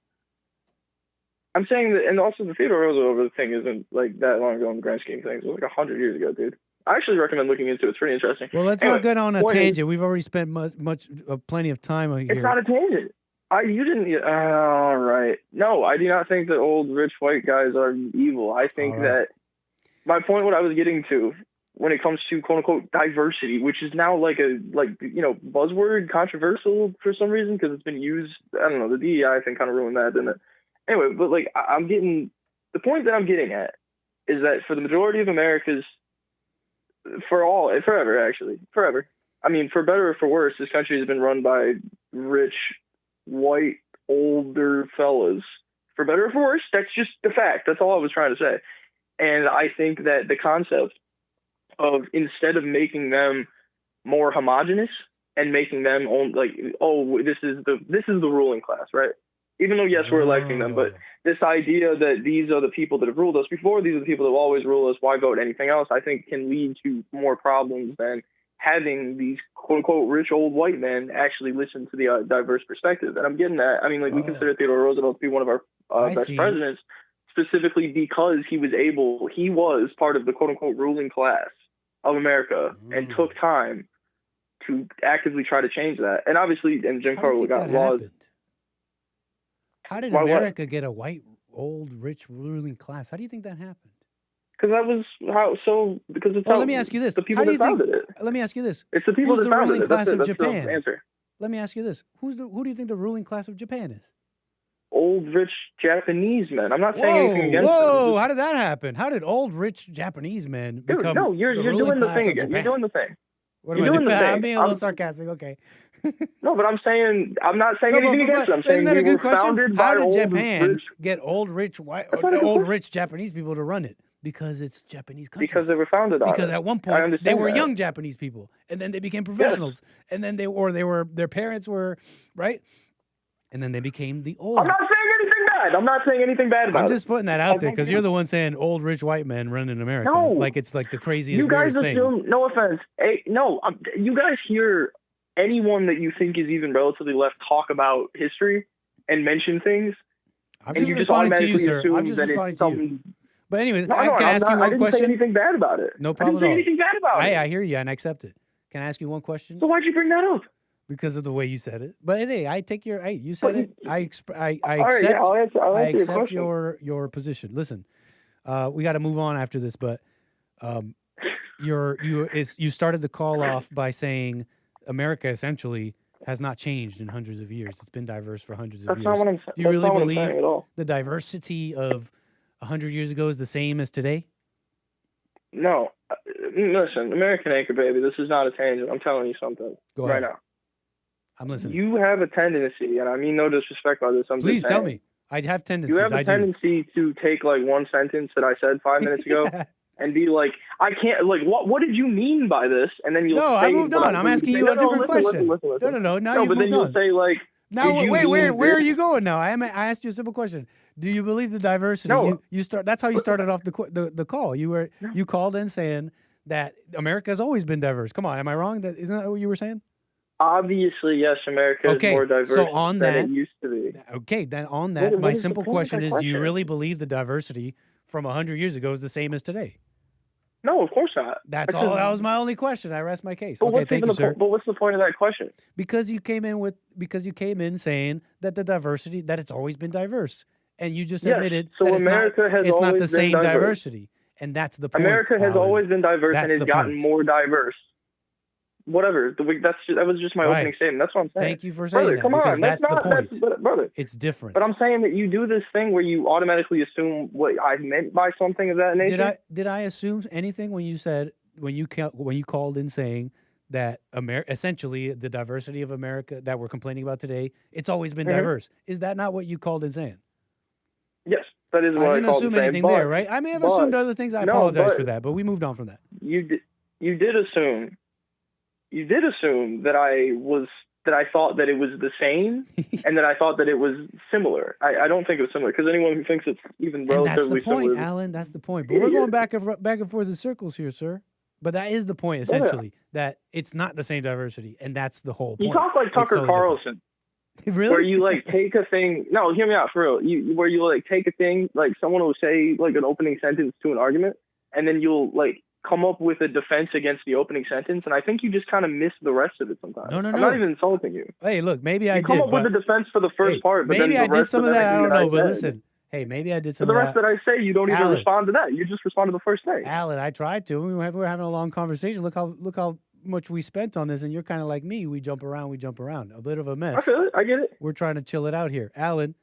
I'm saying that, and also the Theodore Roosevelt thing isn't like that long ago in the grand scheme of things. It was like 100 years ago, dude. I actually recommend looking into it. It's pretty interesting. Well, let's Anyway, not get on a point is, tangent. We've already spent plenty of time here. It's not a tangent. You didn't. All right. No, I do not think that old rich white guys are evil. I think that my point, what I was getting to, when it comes to quote unquote diversity, which is now like a buzzword, controversial for some reason because it's been used. I don't know. The DEI thing kind of ruined that, didn't it? Anyway, but like the point that I'm getting at is that for the majority of America's, forever. I mean, for better or for worse, this country has been run by rich, white, older fellas. For better or for worse, that's just the fact. That's all I was trying to say. And I think that the concept of, instead of making them more homogenous and making them this is the ruling class, right? Even though, yes, we're electing them, but this idea that these are the people that have ruled us before, these are the people that will always rule us, why vote anything else, I think can lead to more problems than having these quote-unquote rich old white men actually listen to the diverse perspective. And I'm getting that. I mean, we consider Theodore Roosevelt to be one of our best presidents, specifically because he was part of the quote-unquote ruling class of America and took time to actively try to change that. And obviously, Jim Crow got laws. How did America get a white, old, rich ruling class? How do you think that happened? Because that was because it's let me ask you this. The people that founded it. Let me ask you this. It's the people Who's that the founded ruling it. class of That's Japan? the answer. Let me ask you this. Who do you think the ruling class of Japan is? Old, rich Japanese men. I'm not saying anything against them. Whoa, how did that happen? How did old, rich Japanese men become you're the ruling doing the class thing of again. Japan? You're doing the thing. What am I doing? I'm being a little sarcastic. Okay. No, but I'm saying I'm not saying No, anything against it. I'm saying isn't that we a were good question? founded How by did old Japan rich. get old rich Japanese people to run it? Because it's Japanese country. Because they were founded on Because it. at one I point they understand were that. young Japanese people, and then they became professionals, and then their parents were right, and then they became the old. I'm not saying anything bad. I'm not saying anything bad about it. I'm just putting that out there because you're the one saying old rich white men running America. No. Like it's like the craziest. You guys weirdest thing. assume. No offense. Hey, no, you guys hear anyone that you think is even relatively left talk about history and mention things, I'm and just you just responding to you, automatically sir. assume I'm just that responding it's to you. something. But anyways, No, can I ask you I one didn't question? say anything bad about it. No problem I at all. didn't say anything bad about it. Hey, I hear you and I accept it. Can I ask you one question? So why'd you bring that up? Because of the way you said it. But hey, I take your. Hey, you said it. I accept. I'll answer I your accept question. your position. Listen, we got to move on after this, but you started the call off by saying America essentially has not changed in hundreds of years. It's been diverse for hundreds of That's years. not what I'm saying. Do you really That's not what I'm believe saying at all. the diversity of 100 years ago is the same as today? No, listen, American Anchor Baby, this is not a tangent. I'm telling you something Go right ahead. now. I'm listening. You have a tendency, and I mean no disrespect by this. I'm Please just tell saying, me. I have tendencies. You have a I do. tendency to take like one sentence that I said 5 minutes ago and be like, I can't, like, what did you mean by this? And then you'll No, say, I moved on. I'm asking you a different question. Listen. No. Now No, you've but then moved you'll on. say like, Now did you wait, mean where are this? you going now? I asked you a simple question. Do you believe the diversity? No. You start. That's how you started off the call. You called in saying that America has always been diverse. Come on, am I wrong? Isn't that what you were saying? Obviously, yes, America is more diverse so on than that, it used to be. Okay, then on that, What my is the simple point of question that is: do you question? really believe the diversity from 100 years ago is the same as today? No, of course not. That's all. That was my only question. I rest my case. But Okay, what's thank even you, the sir. But what's the point of that question? Because you came in saying that the diversity, that it's always been diverse, and you just Yes, admitted so that America has it's not always the been same diverse. diversity, and that's the point. America has Alan. always been diverse That's and has the gotten point. more diverse. Whatever. That was just my Right. opening statement. That's what I'm saying. Thank you for saying brother, that, come because on. that's the point. Brother. It's different. But I'm saying that you do this thing where you automatically assume what I meant by something of that nature. Did I assume anything when you said when you called in saying that essentially the diversity of America that we're complaining about today, it's always been diverse? Is that not what you called in saying? Yes, that is what I didn't called assume it saying, anything but- there, right? I may have assumed other things. I no, apologize but for that, but we moved on from that. You did assume that I thought that it was the same and that I thought that it was similar. I don't think it was similar because anyone who thinks it's even And that's relatively the point, similar. Alan. That's the point. But we're going back and forth in circles here, sir. But that is the point, essentially, that it's not the same diversity, and that's the whole point. You talk like It's Tucker totally Carlson. different. Really? Where you like take a thing. No, hear me out for real. Where you like take a thing, like someone will say like an opening sentence to an argument, and then you'll like come up with a defense against the opening sentence, and I think you just kind of miss the rest of it sometimes. No. I'm not even insulting you. Hey, look, maybe I You come did. up with a defense for the first part, but maybe then I the did rest some of that. I everything don't know, but said- listen. Hey, maybe I did For some the of rest that I say, you don't even Alan. respond to that. You just respond to the first thing. Alan, I tried to. We're having a long conversation. Look how much we spent on this, and you're kind of like me. We jump around. A bit of a mess. I feel it. I get it. We're trying to chill it out here. Alan,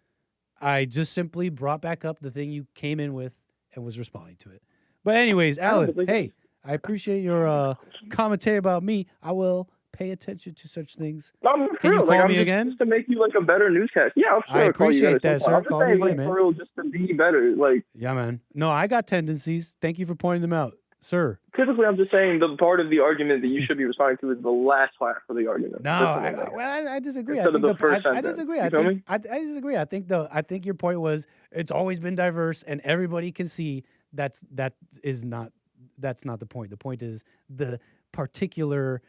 I just simply brought back up the thing you came in with and was responding to it. But anyways, Alan, hey, I appreciate your commentary about me. I will pay attention to such things. I'm Can you real. call I'm me just, again? Just to make you like a better newscast. Yeah, I'm sure I I'll call you appreciate again at that, some sir. point. I'm just Call me saying, again, like, man. for real, just to be better. Like, Yeah, man. No, I got tendencies. Thank you for pointing them out, sir. typically, I'm just saying the part of the argument that you should be responding to is the last half of the argument. No, I disagree. Instead I of think the first I sentence. disagree. You I feel think me? I disagree. I think your point was it's always been diverse, and everybody can see that's not the point. The point is the particular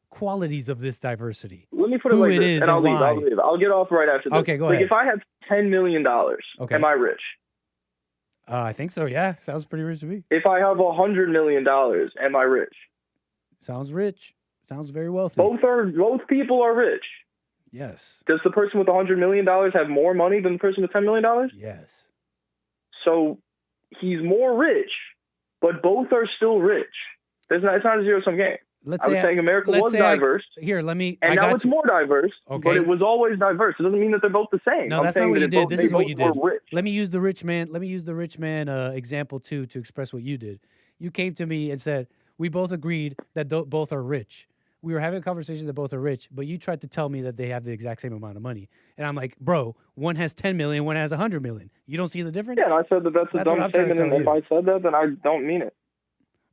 qualities of this diversity. Let me put it Who like it this, is and I'll and leave. why. I'll leave. I'll get off right after this. Okay, go like, ahead. if I have $10 million, Okay. am I rich? I think so. Yeah, sounds pretty rich to me. If I have $100 million, am I rich? Sounds rich. Sounds very wealthy. Both people are rich. Yes. Does the person with $100 million have more money than the person with $10 million? Yes. So he's more rich, but both are still rich. It's not a zero-sum game. Let's I was say saying America was diverse. Here, let me. And I now got it's you. more diverse, Okay. but it was always diverse. It doesn't mean that they're both the same. No, I'm that's not saying what that you it did. both- This they is what both you did. were rich. Let me use the rich man example too to express what you did. You came to me and said, we both agreed that both are rich. We were having a conversation that both are rich, but you tried to tell me that they have the exact same amount of money. And I'm like, bro, one has 10 million, one has 100 million. You don't see the difference? Yeah, and I said that's a dumb statement, and if I said that, then I don't mean it.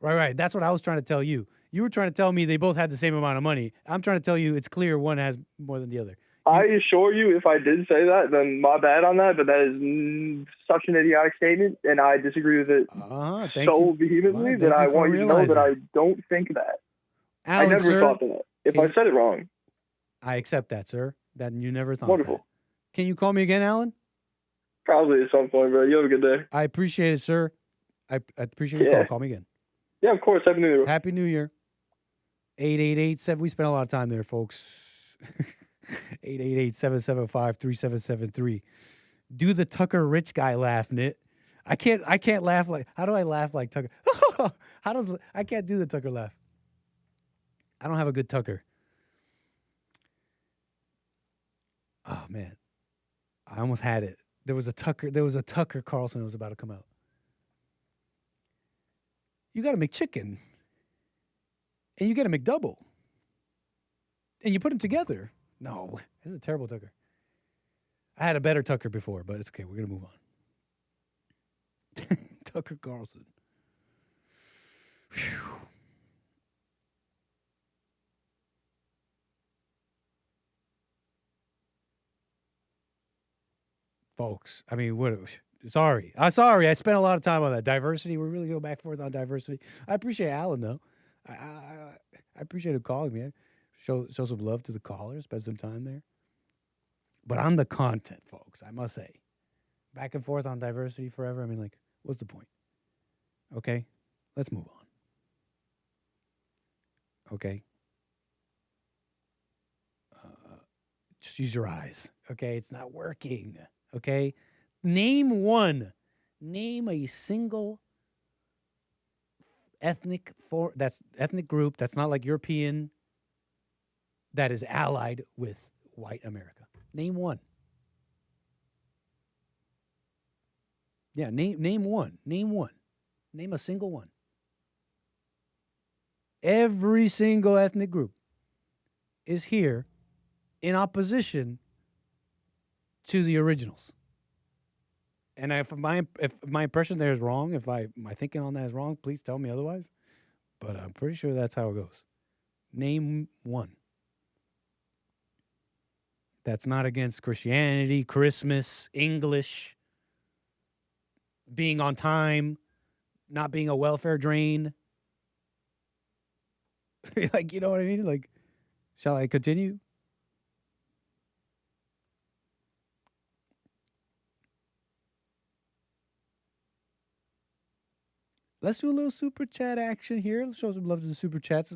Right. That's what I was trying to tell you. You were trying to tell me they both had the same amount of money. I'm trying to tell you it's clear one has more than the other. I assure you, if I did say that, then my bad on that, but that is such an idiotic statement, and I disagree with it so vehemently that I want you to know that I don't think that. Alan, I never thought that. If I said it wrong. I accept that, sir. That you never thought Wonderful. that. Can you call me again, Alan? Probably at some point, bro. You have a good day. I appreciate it, sir. I appreciate your call. Call me again. Yeah, of course. Happy New Year. Happy New Year. 888-7. We spent a lot of time there, folks. 888-775-3773. Do the Tucker rich guy laugh, Nit. I can't laugh like. How do I laugh like Tucker? I can't do the Tucker laugh. I don't have a good Tucker. Oh man, I almost had it. There was a Tucker Carlson that was about to come out. You got to make chicken, and you got to make double, and you put them together. No, this is a terrible Tucker. I had a better Tucker before, but it's okay. We're gonna move on. Tucker Carlson. Whew. Folks, I mean, sorry. I spent a lot of time on that. Diversity, we really go back and forth on diversity. I appreciate Alan, though. I appreciate him calling me. Show some love to the callers, spend some time there. But on the content, folks, I must say, back and forth on diversity forever, I mean, like, what's the point? Okay? Let's move on. Okay? Just use your eyes. Okay? It's not working. Okay? Name a single ethnic group that's not like European that is allied with white America. Name one. Yeah, name one. Name one. Name a single one. Every single ethnic group is here in opposition to the originals. And if my impression there is wrong, if my thinking on that is wrong, please tell me otherwise. But I'm pretty sure that's how it goes. Name one. That's not against Christianity, Christmas, English, being on time, not being a welfare drain. Like, you know what I mean? Like, shall I continue? Let's do a little super chat action here. Let's show some love to the super chats.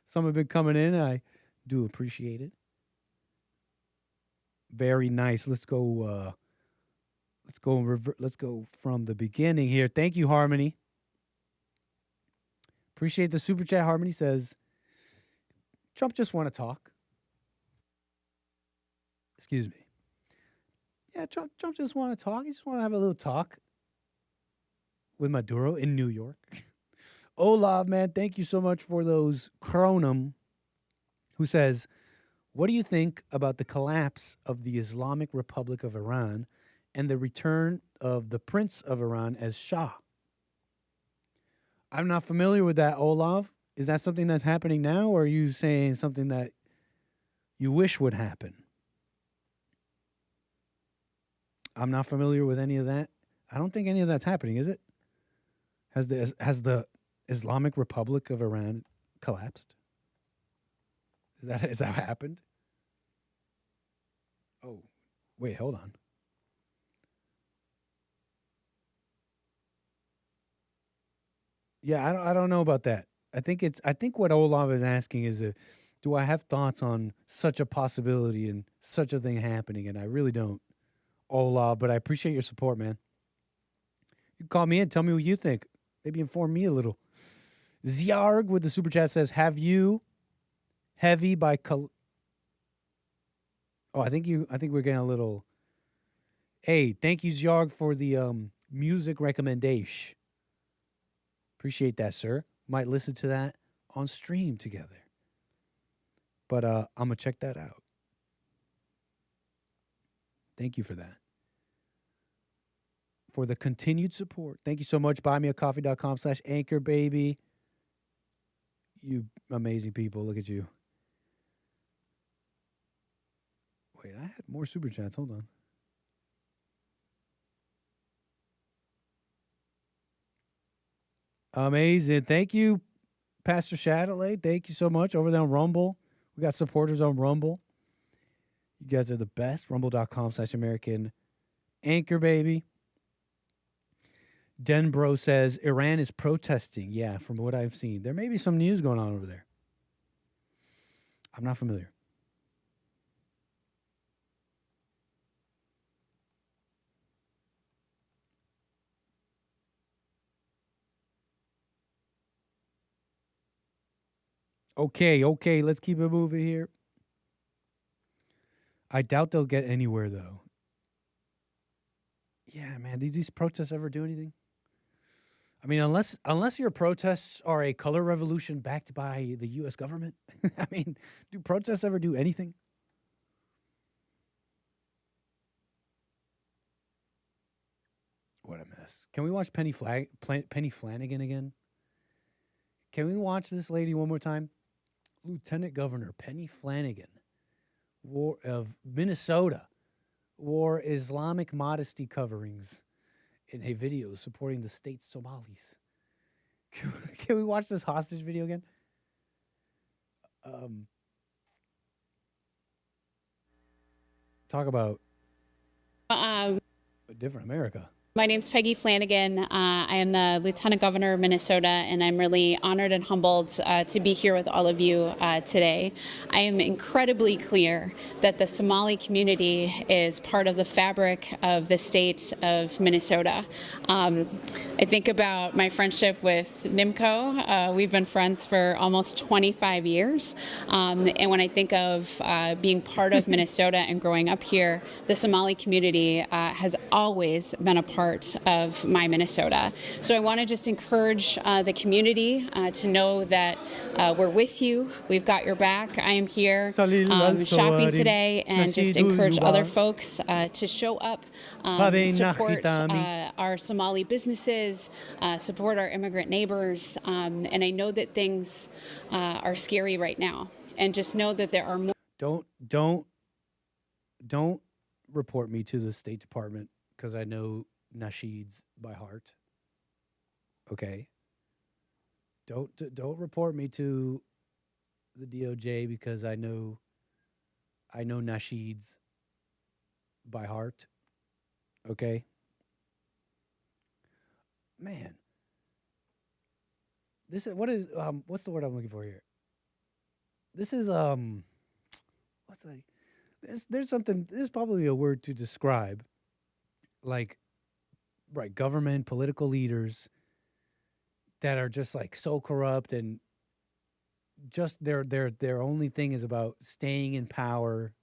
Some have been coming in, and I do appreciate it. Very nice. Let's go from the beginning here. Thank you, Harmony. Appreciate the super chat. Harmony says, Trump just want to talk. Excuse me. Yeah, Trump just want to talk. He just want to have a little talk with Maduro in New York. Olav, man, thank you so much for those chronum, who says, what do you think about the collapse of the Islamic Republic of Iran and the return of the Prince of Iran as Shah? I'm not familiar with that, Olav. Is that something that's happening now, or are you saying something that you wish would happen? I'm not familiar with any of that. I don't think any of that's happening, is it? Has the Islamic Republic of Iran collapsed? Is that happened? Oh, wait, hold on. Yeah, I don't know about that. I think what Olav is asking is, do I have thoughts on such a possibility and such a thing happening? And I really don't, Olav. But I appreciate your support, man. You can call me in, tell me what you think. Maybe inform me a little. Ziarg with the super chat says, "Have you heavy by?" I think we're getting a little. Hey, thank you, Ziarg, for the music recommendation. Appreciate that, sir. might listen to that on stream together. But I'm going to check that out. Thank you for that. For the continued support. Thank you so much. Buymeacoffee.com/anchor, baby. You amazing people. Look at you. Wait, I had more super chats. Hold on. Amazing. Thank you, Pastor Shadowley. Thank you so much. Over there on Rumble. We got supporters on Rumble. You guys are the best. Rumble.com/American Anchor, baby. Denbro says Iran is protesting. Yeah, from what I've seen. There may be some news going on over there. I'm not familiar. Okay, let's keep it moving here. I doubt they'll get anywhere, though. Yeah, man, did these protests ever do anything? I mean, unless your protests are a color revolution backed by the U.S. government. I mean, do protests ever do anything? What a mess. Can we watch Penny Flanagan again? Can we watch this lady one more time? Lieutenant Governor Penny Flanagan of Minnesota wore Islamic modesty coverings in a video supporting the state's Somalis. Can we watch this hostage video again? Talk about a different America. My name's Peggy Flanagan. I am the Lieutenant Governor of Minnesota, and I'm really honored and humbled to be here with all of you today. I am incredibly clear that the Somali community is part of the fabric of the state of Minnesota. I think about my friendship with Nimco. We've been friends for almost 25 years. And when I think of being part of Minnesota and growing up here, the Somali community has always been a part of my Minnesota. So I want to just encourage the community to know that we're with you. We've got your back. I am here shopping today, and just encourage other folks to show up, support our Somali businesses, support our immigrant neighbors. And I know that things are scary right now. And just know that there are more. Don't report me to the State Department because I know nasheeds by heart. Okay. Don't report me to the DOJ because I know nasheeds by heart. Okay. Man. This is what's the word I'm looking for here? This is there's probably a word to describe like right government, political leaders that are just like so corrupt and just their only thing is about staying in power.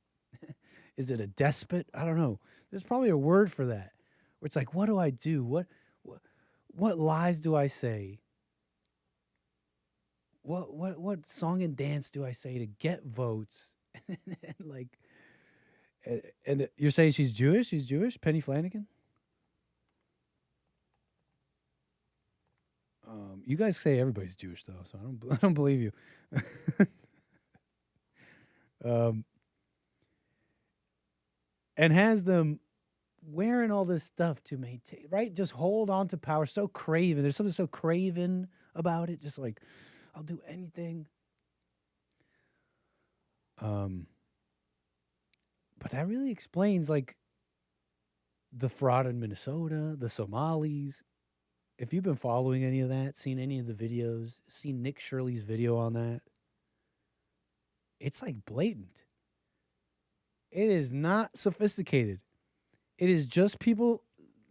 Is it a despot? I don't know. There's probably a word for that. Where it's like, what do I do? What lies do I say? What song and dance do I say to get votes? and you're saying she's Jewish? She's Jewish? Penny Flanagan? You guys say everybody's Jewish though, so I don't believe you. And has them wearing all this stuff to maintain, right? Just hold on to power. So craven. There's something so craven about it. Just like, I'll do anything. But that really explains like the fraud in Minnesota, the Somalis. If you've been following any of that, seen any of the videos, seen Nick Shirley's video on that, it's like blatant. It is not sophisticated. It is just people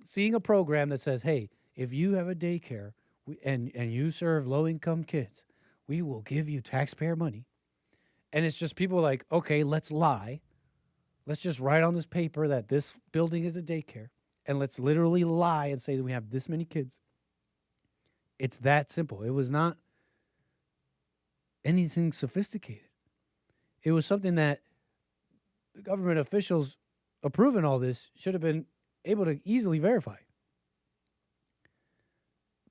seeing a program that says, hey, if you have a daycare and you serve low-income kids, we will give you taxpayer money. And it's just people like, okay, let's lie. Let's just write on this paper that this building is a daycare. And let's literally lie and say that we have this many kids. It's that simple. It was not anything sophisticated. It was something that the government officials approving all this should have been able to easily verify.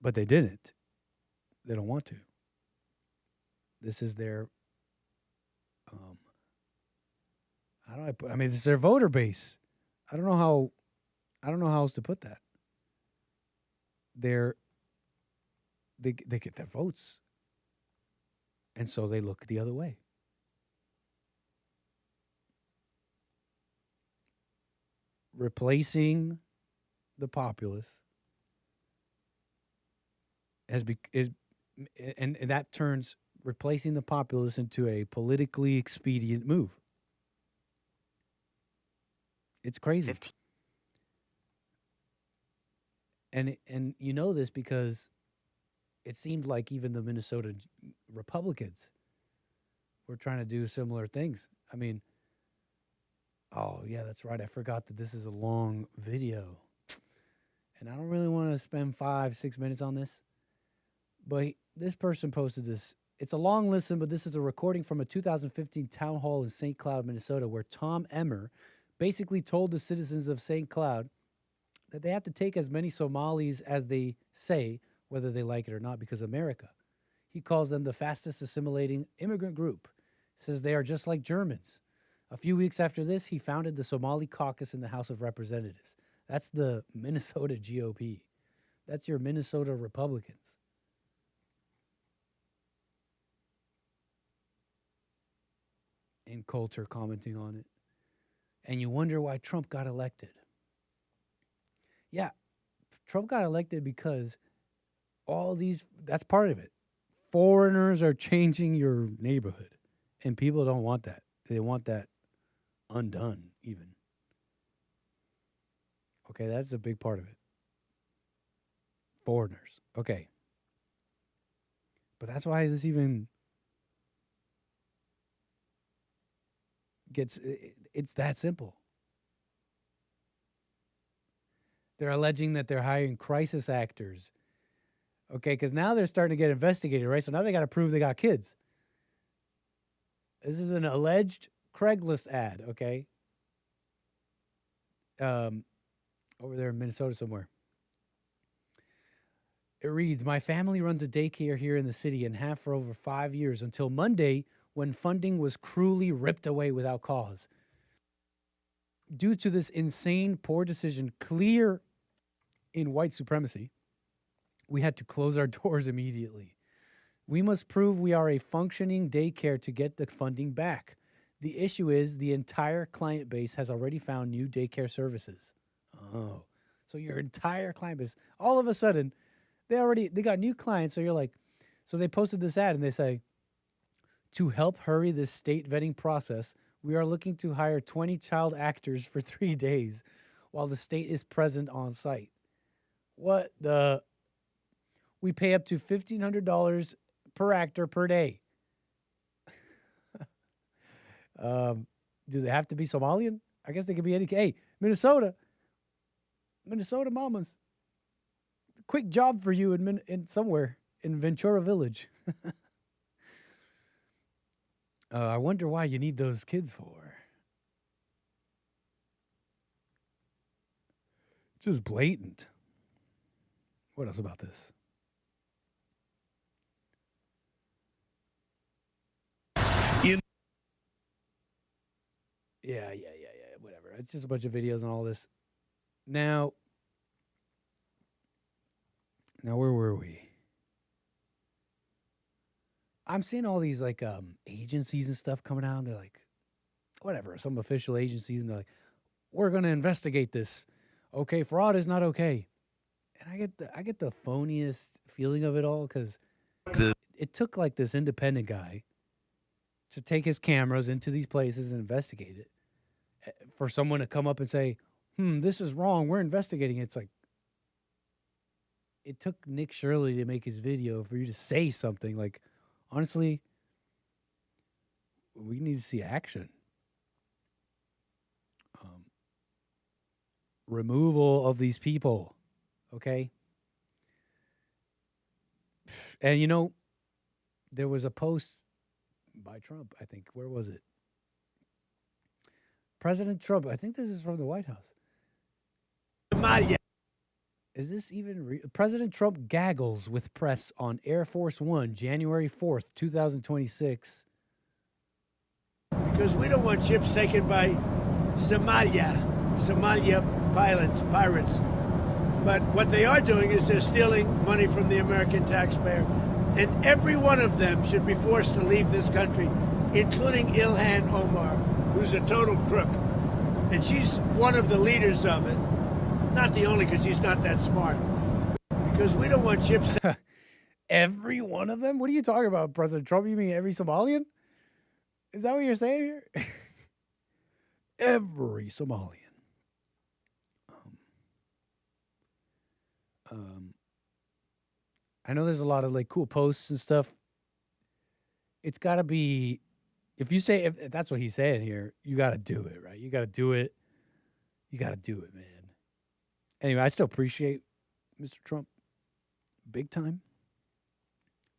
But they didn't. They don't want to. This is their, this is their voter base. I don't know how else to put that. They get their votes. And so they look the other way. Replacing the populace and that turns replacing the populace into a politically expedient move. It's crazy. And you know this because it seemed like even the Minnesota Republicans were trying to do similar things. I mean, oh, yeah, that's right. I forgot that this is a long video. And I don't really want to spend 5-6 minutes on this. But this person posted this. It's a long listen, but this is a recording from a 2015 town hall in St. Cloud, Minnesota, where Tom Emmer basically told the citizens of St. Cloud that they have to take as many Somalis as they say, whether they like it or not, because America. He calls them the fastest assimilating immigrant group. Says they are just like Germans. A few weeks after this, he founded the Somali caucus in the House of Representatives. That's the Minnesota GOP. That's your Minnesota Republicans. And Coulter commenting on it. And you wonder why Trump got elected. Yeah, Trump got elected because that's part of it. Foreigners are changing your neighborhood. And people don't want that. They want that undone, even. Okay, that's a big part of it. Foreigners. Okay. But that's why this even it's that simple. They're alleging that they're hiring crisis actors. Okay, because now they're starting to get investigated, right? So now they got to prove they got kids. This is an alleged Craigslist ad, okay? Over there in Minnesota somewhere. It reads, my family runs a daycare here in the city and have for over 5 years until Monday when funding was cruelly ripped away without cause. Due to this insane, poor decision, clear in white supremacy, we had to close our doors immediately. We must prove we are a functioning daycare to get the funding back. The issue is the entire client base has already found new daycare services. Oh, so your entire client base, all of a sudden, they got new clients. So you're like, so they posted this ad and they say, to help hurry this state vetting process, we are looking to hire 20 child actors for 3 days while the state is present on site. What the? We pay up to $1,500 per actor per day. Do they have to be Somalian? I guess they could be any. Hey, Minnesota mamas. Quick job for you in somewhere in Ventura Village. I wonder why you need those kids for. Just blatant. What else about this? Yeah, whatever. It's just a bunch of videos and all this. Now, where were we? I'm seeing all these like agencies and stuff coming out, and they're like, whatever, some official agencies, and they're like, we're going to investigate this. Okay, fraud is not okay. And I get the phoniest feeling of it all because it took like this independent guy to take his cameras into these places and investigate it. For someone to come up and say, this is wrong, we're investigating it. It's like, it took Nick Shirley to make his video for you to say something. Like, honestly, we need to see action. Removal of these people, okay? And, there was a post by Trump, I think. Where was it? President Trump. I think this is from the White House. Somalia. Is this even President Trump gaggles with press on Air Force One, January 4th, 2026. Because we don't want ships taken by Somalia pirates. But what they are doing is they're stealing money from the American taxpayer. And every one of them should be forced to leave this country, including Ilhan Omar, who's a total crook. And she's one of the leaders of it. Not the only, because she's not that smart. Because we don't want ships to... Every one of them? What are you talking about, President Trump? You mean every Somalian? Is that what you're saying here? Every Somalian. I know there's a lot of like cool posts and stuff. It's got to be, if you say, if that's what he's saying here, you got to do it, right? You got to do it. You got to do it, man. Anyway, I still appreciate Mr. Trump big time.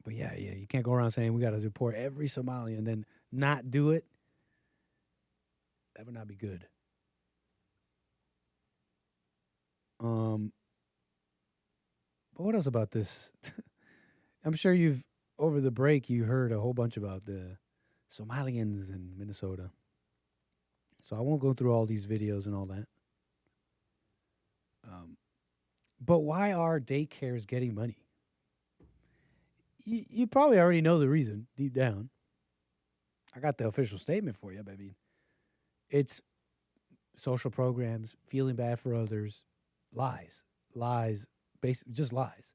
But yeah, you can't go around saying we got to deport every Somali and then not do it. That would not be good. But what else about this? I'm sure over the break, you heard a whole bunch about the Somalians in Minnesota. So I won't go through all these videos and all that. But why are daycares getting money? You probably already know the reason deep down. I got the official statement for you, but I mean, it's social programs, feeling bad for others, lies, just lies,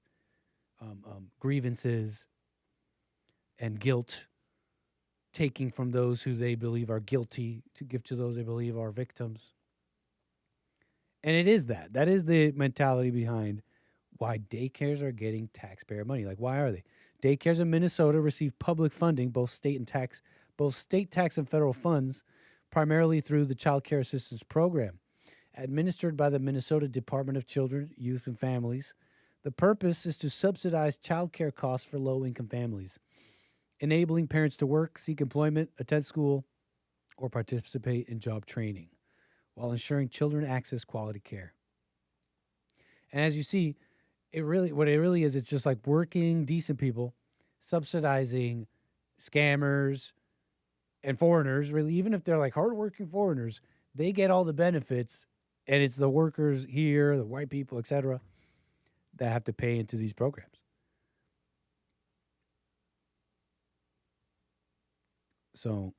grievances, and guilt, taking from those who they believe are guilty to give to those they believe are victims. And it is that. That is the mentality behind why daycares are getting taxpayer money. Like, why are they? Daycares in Minnesota receive public funding, both state tax and federal funds, primarily through the Child Care Assistance Program, administered by the Minnesota Department of Children, Youth, and Families. The purpose is to subsidize child care costs for low-income families, enabling parents to work, seek employment, attend school, or participate in job training, while ensuring children access quality care. And as you see, what it really is, it's just like working, decent people subsidizing scammers and foreigners. Really, even if they're like hardworking foreigners, they get all the benefits, and it's the workers here, the white people, etc., that have to pay into these programs. So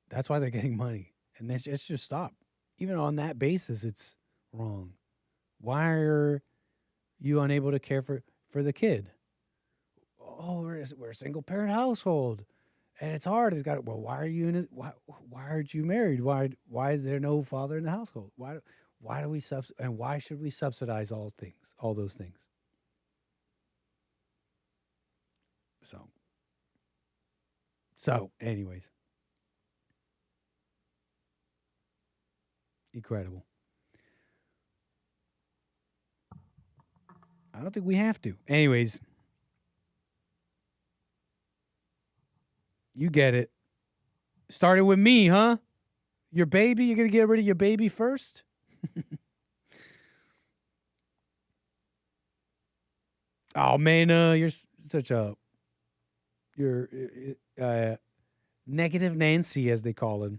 that's why they're getting money. And let's just stop. Even on that basis, it's wrong. Why are you unable to care for the kid? Oh, we're a single parent household, and it's hard. It's got well. Why are you in it? Why aren't you married? Why is there no father in the household? Why do we and why should we subsidize all those things? So anyways. Incredible. I don't think we have to. Anyways, you get it. Started with me, huh? Your baby? You're going to get rid of your baby first? Oh, man, you're such a... You're negative Nancy, as they call it.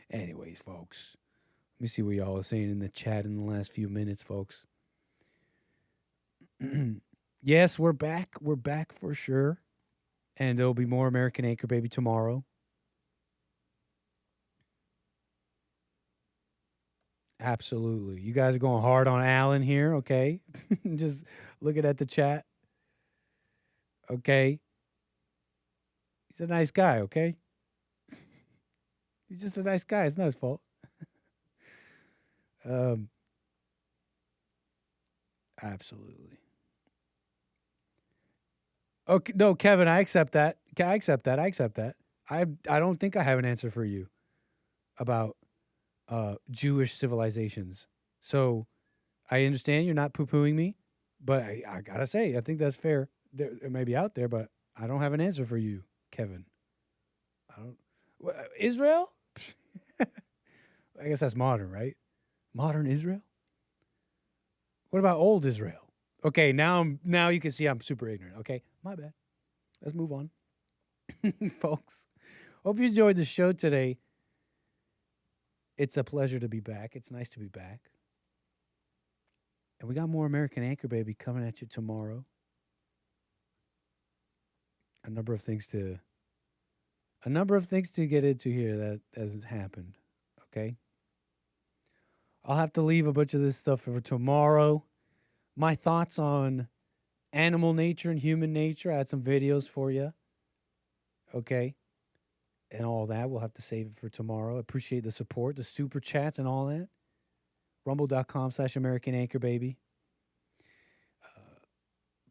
Anyways, folks, let me see what y'all are saying in the chat in the last few minutes, folks. Yes, we're back. We're back for sure. And there'll be more American Anchor Baby tomorrow. Absolutely. You guys are going hard on Alan here, okay? Just looking at the chat. Okay. He's a nice guy, okay? He's just a nice guy. It's not his fault. Absolutely. Okay, no, Kevin, I accept that. I accept that. I don't think I have an answer for you about Jewish civilizations. So I understand you're not poo-pooing me, but I got to say, I think that's fair. It may be out there, but I don't have an answer for you, Kevin. Israel? I guess that's modern, right? Modern Israel? What about old Israel? Okay, now you can see I'm super ignorant. Okay, my bad. Let's move on. Folks, hope you enjoyed the show today. It's a pleasure to be back. It's nice to be back. And we got more American Anchor Baby coming at you tomorrow. A number of things to get into here that has happened. Okay. I'll have to leave a bunch of this stuff for tomorrow. My thoughts on animal nature and human nature. I had some videos for you. Okay. And all that. We'll have to save it for tomorrow. Appreciate the support, the super chats and all that. Rumble.com/American Anchor Baby.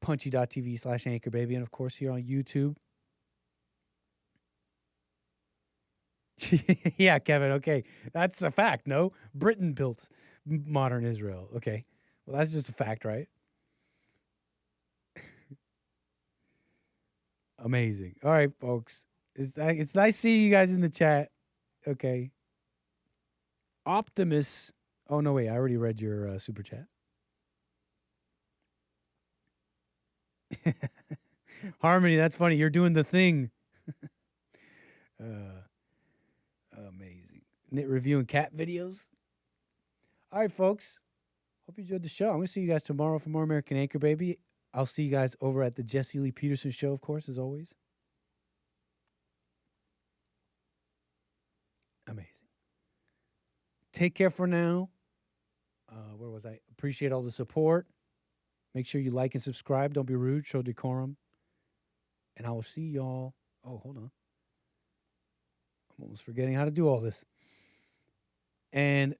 Punchy.tv/Anchor Baby. And of course here on YouTube. Yeah, Kevin. Okay. That's a fact. No, Britain built modern Israel. Okay. Well, that's just a fact, right? Amazing. All right, folks. It's nice seeing you guys in the chat. Okay. Optimus. Oh, no, wait. I already read your super chat. Harmony, that's funny. You're doing the thing. Amazing. Knit reviewing cat videos. All right, folks. Hope you enjoyed the show. I'm going to see you guys tomorrow for more American Anchor Baby. I'll see you guys over at the Jesse Lee Peterson show, of course, as always. Amazing. Take care for now. Where was I? Appreciate all the support. Make sure you like and subscribe. Don't be rude. Show decorum. And I will see y'all. Oh, hold on. I'm almost forgetting how to do all this. And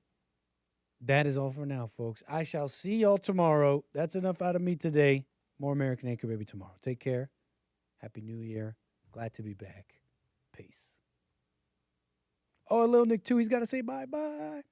that is all for now, folks. I shall see y'all tomorrow. That's enough out of me today. More American Anchor Baby tomorrow. Take care. Happy New Year. Glad to be back. Peace. Oh, and Lil Nick, too. He's got to say bye-bye.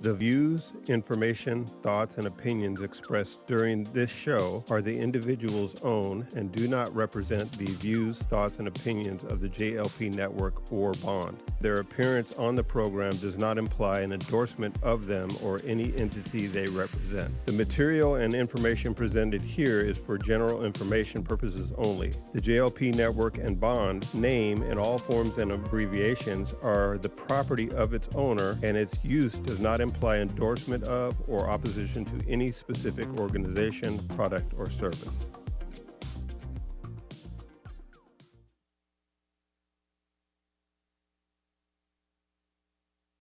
The views, information, thoughts, and opinions expressed during this show are the individual's own and do not represent the views, thoughts, and opinions of the JLP Network or Bond. Their appearance on the program does not imply an endorsement of them or any entity they represent. The material and information presented here is for general information purposes only. The JLP Network and Bond name and all forms and abbreviations are the property of its owner, and its use does not imply endorsement of or opposition to any specific organization, product, or service.